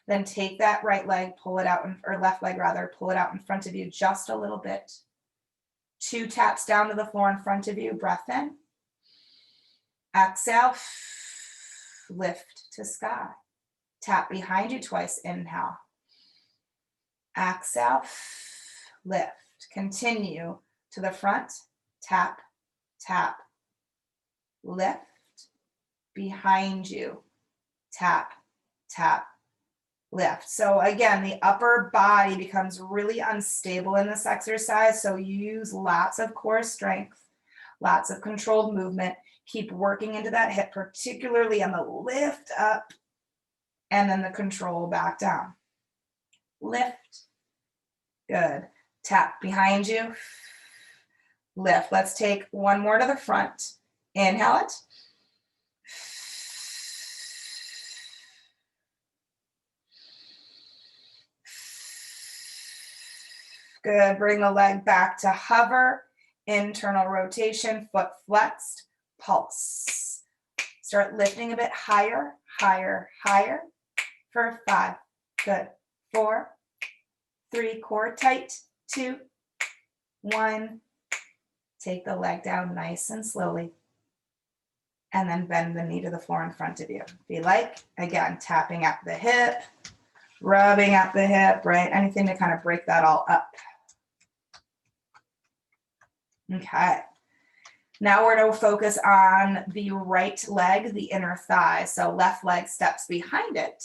Then take that right leg, pull it out, or left leg rather, pull it out in front of you just a little bit. 2 taps down to the floor in front of you, breath in. Exhale, lift to sky. Tap behind you twice, inhale. Exhale, lift. Continue to the front, tap, tap. Lift, behind you, tap, tap, lift. So again, the upper body becomes really unstable in this exercise. So you use lots of core strength, lots of controlled movement. Keep working into that hip, particularly on the lift up and then the control back down. Lift, good. Tap behind you, lift. Let's take 1 more to the front. Inhale it. Good, bring the leg back to hover, internal rotation, foot flexed, pulse. Start lifting a bit higher, higher, higher for 5. Good, 4, 3, core tight, 2, 1. Take the leg down nice and slowly. And then bend the knee to the floor in front of you. If you like, again, tapping at the hip, rubbing at the hip, right? Anything to kind of break that all up. Okay. Now we're going to focus on the right leg, the inner thigh. So left leg steps behind it.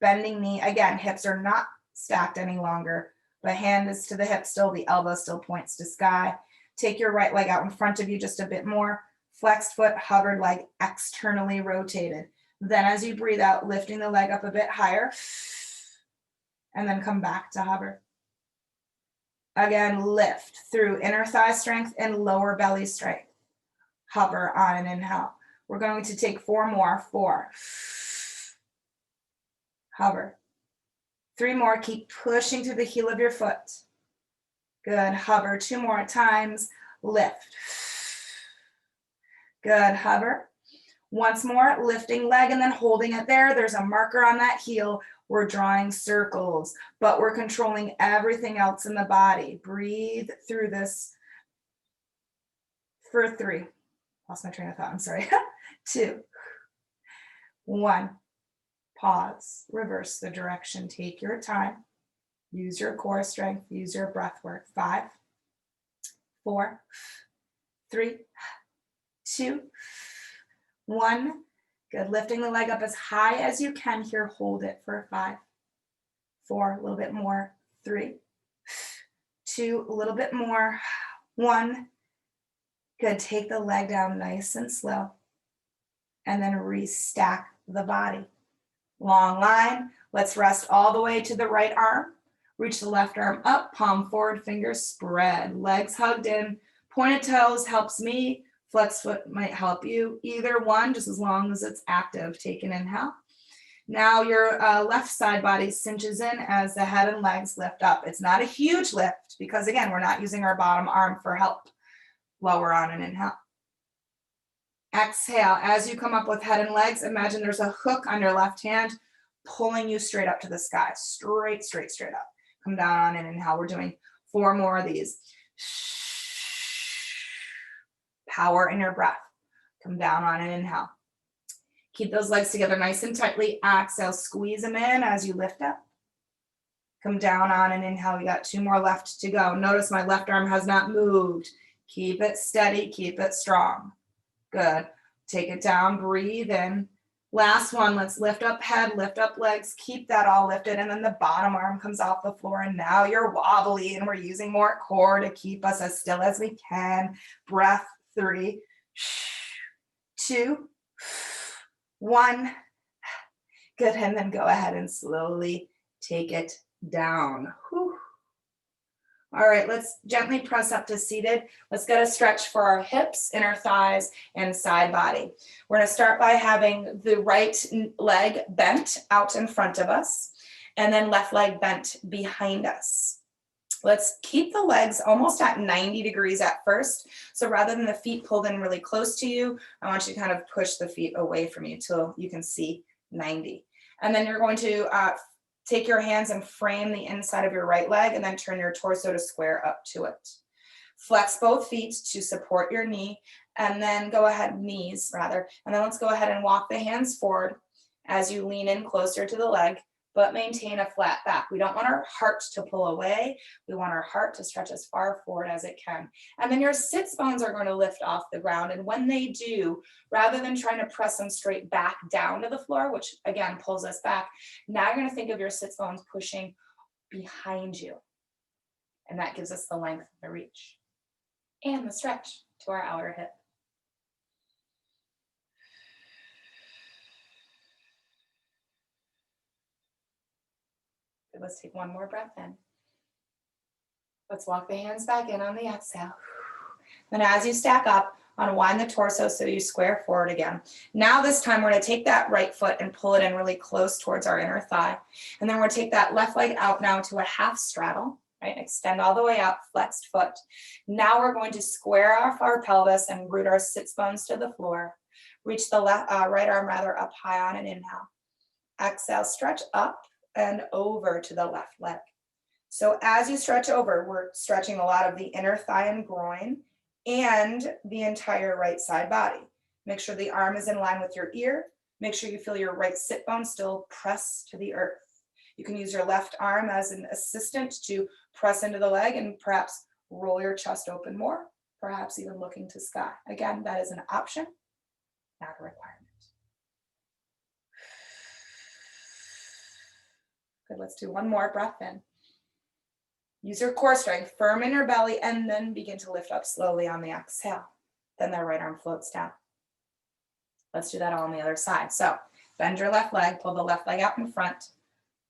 Bending knee, again, hips are not stacked any longer. The hand is to the hip still, the elbow still points to sky. Take your right leg out in front of you just a bit more. Flexed foot, hovered leg, externally rotated. Then as you breathe out, lifting the leg up a bit higher, and then come back to hover. Again, lift through inner thigh strength and lower belly strength. Hover on an inhale. We're going to take 4 more. 4. Hover. 3 more. Keep pushing through the heel of your foot. Good. Hover 2 more times. Lift. Good, hover. Once more, lifting leg and then holding it there. There's a marker on that heel. We're drawing circles, but we're controlling everything else in the body. Breathe through this for 3. Lost my train of thought, I'm sorry. 2, 1. Pause, reverse the direction. Take your time. Use your core strength, use your breath work. 5, 4, 3, 2, 1. Good. Lifting the leg up as high as you can here. Hold it for 5, 4, a little bit more. 3, 2, a little bit more. 1. Good. Take the leg down nice and slow. And then restack the body. Long line. Let's rest all the way to the right arm. Reach the left arm up, palm forward, fingers spread, legs hugged in, pointed toes helps me, flex foot might help you. Either one, just as long as it's active. Take an inhale. Now your left side body cinches in as the head and legs lift up. It's not a huge lift because again, we're not using our bottom arm for help. Lower on an inhale. Exhale, as you come up with head and legs, imagine there's a hook on your left hand pulling you straight up to the sky. Straight, straight, straight up. Come down on an inhale. We're doing 4 more of these. Power in your breath. Come down on an inhale. Keep those legs together nice and tightly. Exhale, squeeze them in as you lift up. Come down on an inhale. We got 2 more left to go. Notice my left arm has not moved. Keep it steady, keep it strong. Good. Take it down, breathe in. Last one, let's lift up head, lift up legs, keep that all lifted, and then the bottom arm comes off the floor, and now you're wobbly, and we're using more core to keep us as still as we can. Breath, 3, 2, 1. Good, and then go ahead and slowly take it down. Whew. All right, let's gently press up to seated. Let's get a stretch for our hips, inner thighs, and side body. We're gonna start by having the right leg bent out in front of us, and then left leg bent behind us. Let's keep the legs almost at 90 degrees at first. So rather than the feet pulled in really close to you, I want you to kind of push the feet away from you till you can see 90. And then you're going to take your hands and frame the inside of your right leg and then turn your torso to square up to it. Flex both feet to support your knee and then go ahead, knees rather, and then let's go ahead and walk the hands forward as you lean in closer to the leg, but maintain a flat back. We don't want our heart to pull away. We want our heart to stretch as far forward as it can. And then your sits bones are going to lift off the ground. And when they do, rather than trying to press them straight back down to the floor, which again pulls us back, now you're going to think of your sits bones pushing behind you. And that gives us the length of the reach and the stretch to our outer hip. Let's take 1 more breath in. Let's walk the hands back in on the exhale. Then as you stack up, unwind the torso so you square forward again. Now this time we're going to take that right foot and pull it in really close towards our inner thigh. And then we're going to take that left leg out now to a half straddle, right? Extend all the way out, flexed foot. Now we're going to square off our pelvis and root our sits bones to the floor. Reach the right arm rather up high on an inhale. Exhale, stretch up and over to the left leg. So as you stretch over, we're stretching a lot of the inner thigh and groin and the entire right side body. Make sure the arm is in line with your ear. Make sure you feel your right sit bone still press to the earth. You can use your left arm as an assistant to press into the leg and perhaps roll your chest open more, perhaps even looking to sky. Again, that is an option, not a requirement. Good, let's do 1 more breath in. Use your core strength, firm in your belly, and then begin to lift up slowly on the exhale. Then the right arm floats down. Let's do that all on the other side. So bend your left leg, pull the left leg out in front.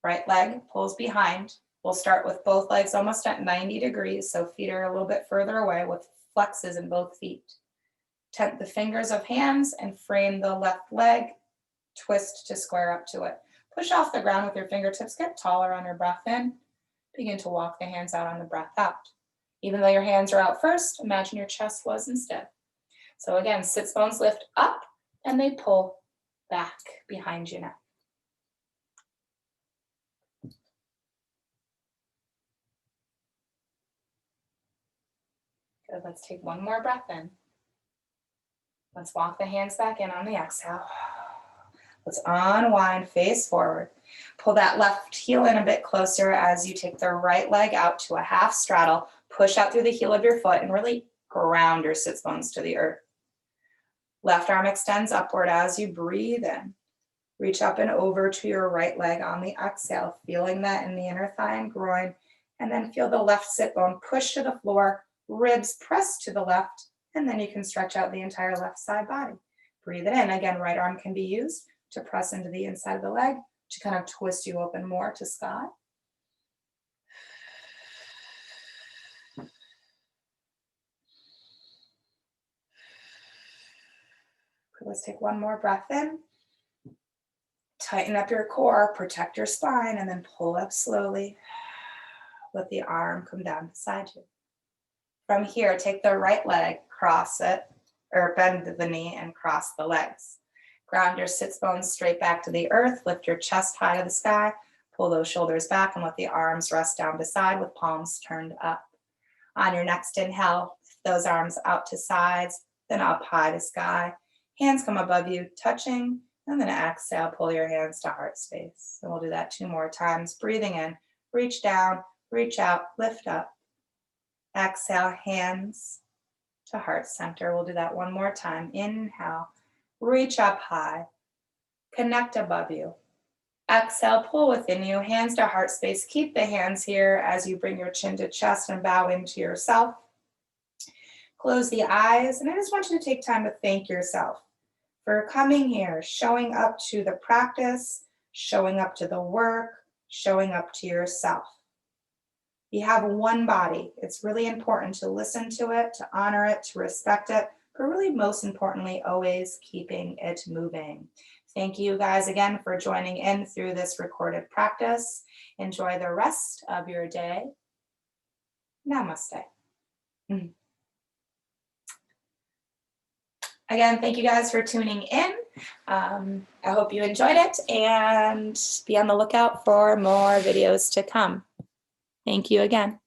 Right leg pulls behind. We'll start with both legs almost at 90 degrees, so feet are a little bit further away with flexes in both feet. Tent the fingers of hands and frame the left leg, twist to square up to it. Push off the ground with your fingertips, get taller on your breath in. Begin to walk the hands out on the breath out. Even though your hands are out first, imagine your chest was instead. So again, sits bones lift up and they pull back behind you now. Good, let's take 1 more breath in. Let's walk the hands back in on the exhale. Let's unwind, face forward. Pull that left heel in a bit closer as you take the right leg out to a half straddle. Push out through the heel of your foot and really ground your sits bones to the earth. Left arm extends upward as you breathe in. Reach up and over to your right leg on the exhale, feeling that in the inner thigh and groin. And then feel the left sit bone push to the floor, ribs press to the left, and then you can stretch out the entire left side body. Breathe it in. Again, right arm can be used to press into the inside of the leg, to kind of twist you open more to sky. Let's take one more breath in. Tighten up your core, protect your spine, and then pull up slowly. Let the arm come down beside you. From here, take the right leg, cross it, or bend the knee and cross the legs. Ground your sits bones straight back to the earth. Lift your chest high to the sky. Pull those shoulders back and let the arms rest down beside with palms turned up. On your next inhale, lift those arms out to sides, then up high to sky. Hands come above you, touching, and then exhale, pull your hands to heart space. And we'll do that 2 more times. Breathing in, reach down, reach out, lift up. Exhale, hands to heart center. We'll do that 1 more time. Inhale, reach up high, connect above you. Exhale, pull within you, hands to heart space. Keep the hands here as you bring your chin to chest and bow into yourself. Close the eyes, and I just want you to take time to thank yourself for coming here, showing up to the practice, showing up to the work, showing up to yourself. You have one body. It's really important to listen to it, to honor it, to respect it, but really most importantly, always keeping it moving. Thank you guys again for joining in through this recorded practice. Enjoy the rest of your day. Namaste. Again, thank you guys for tuning in. I hope you enjoyed it, and be on the lookout for more videos to come. Thank you again.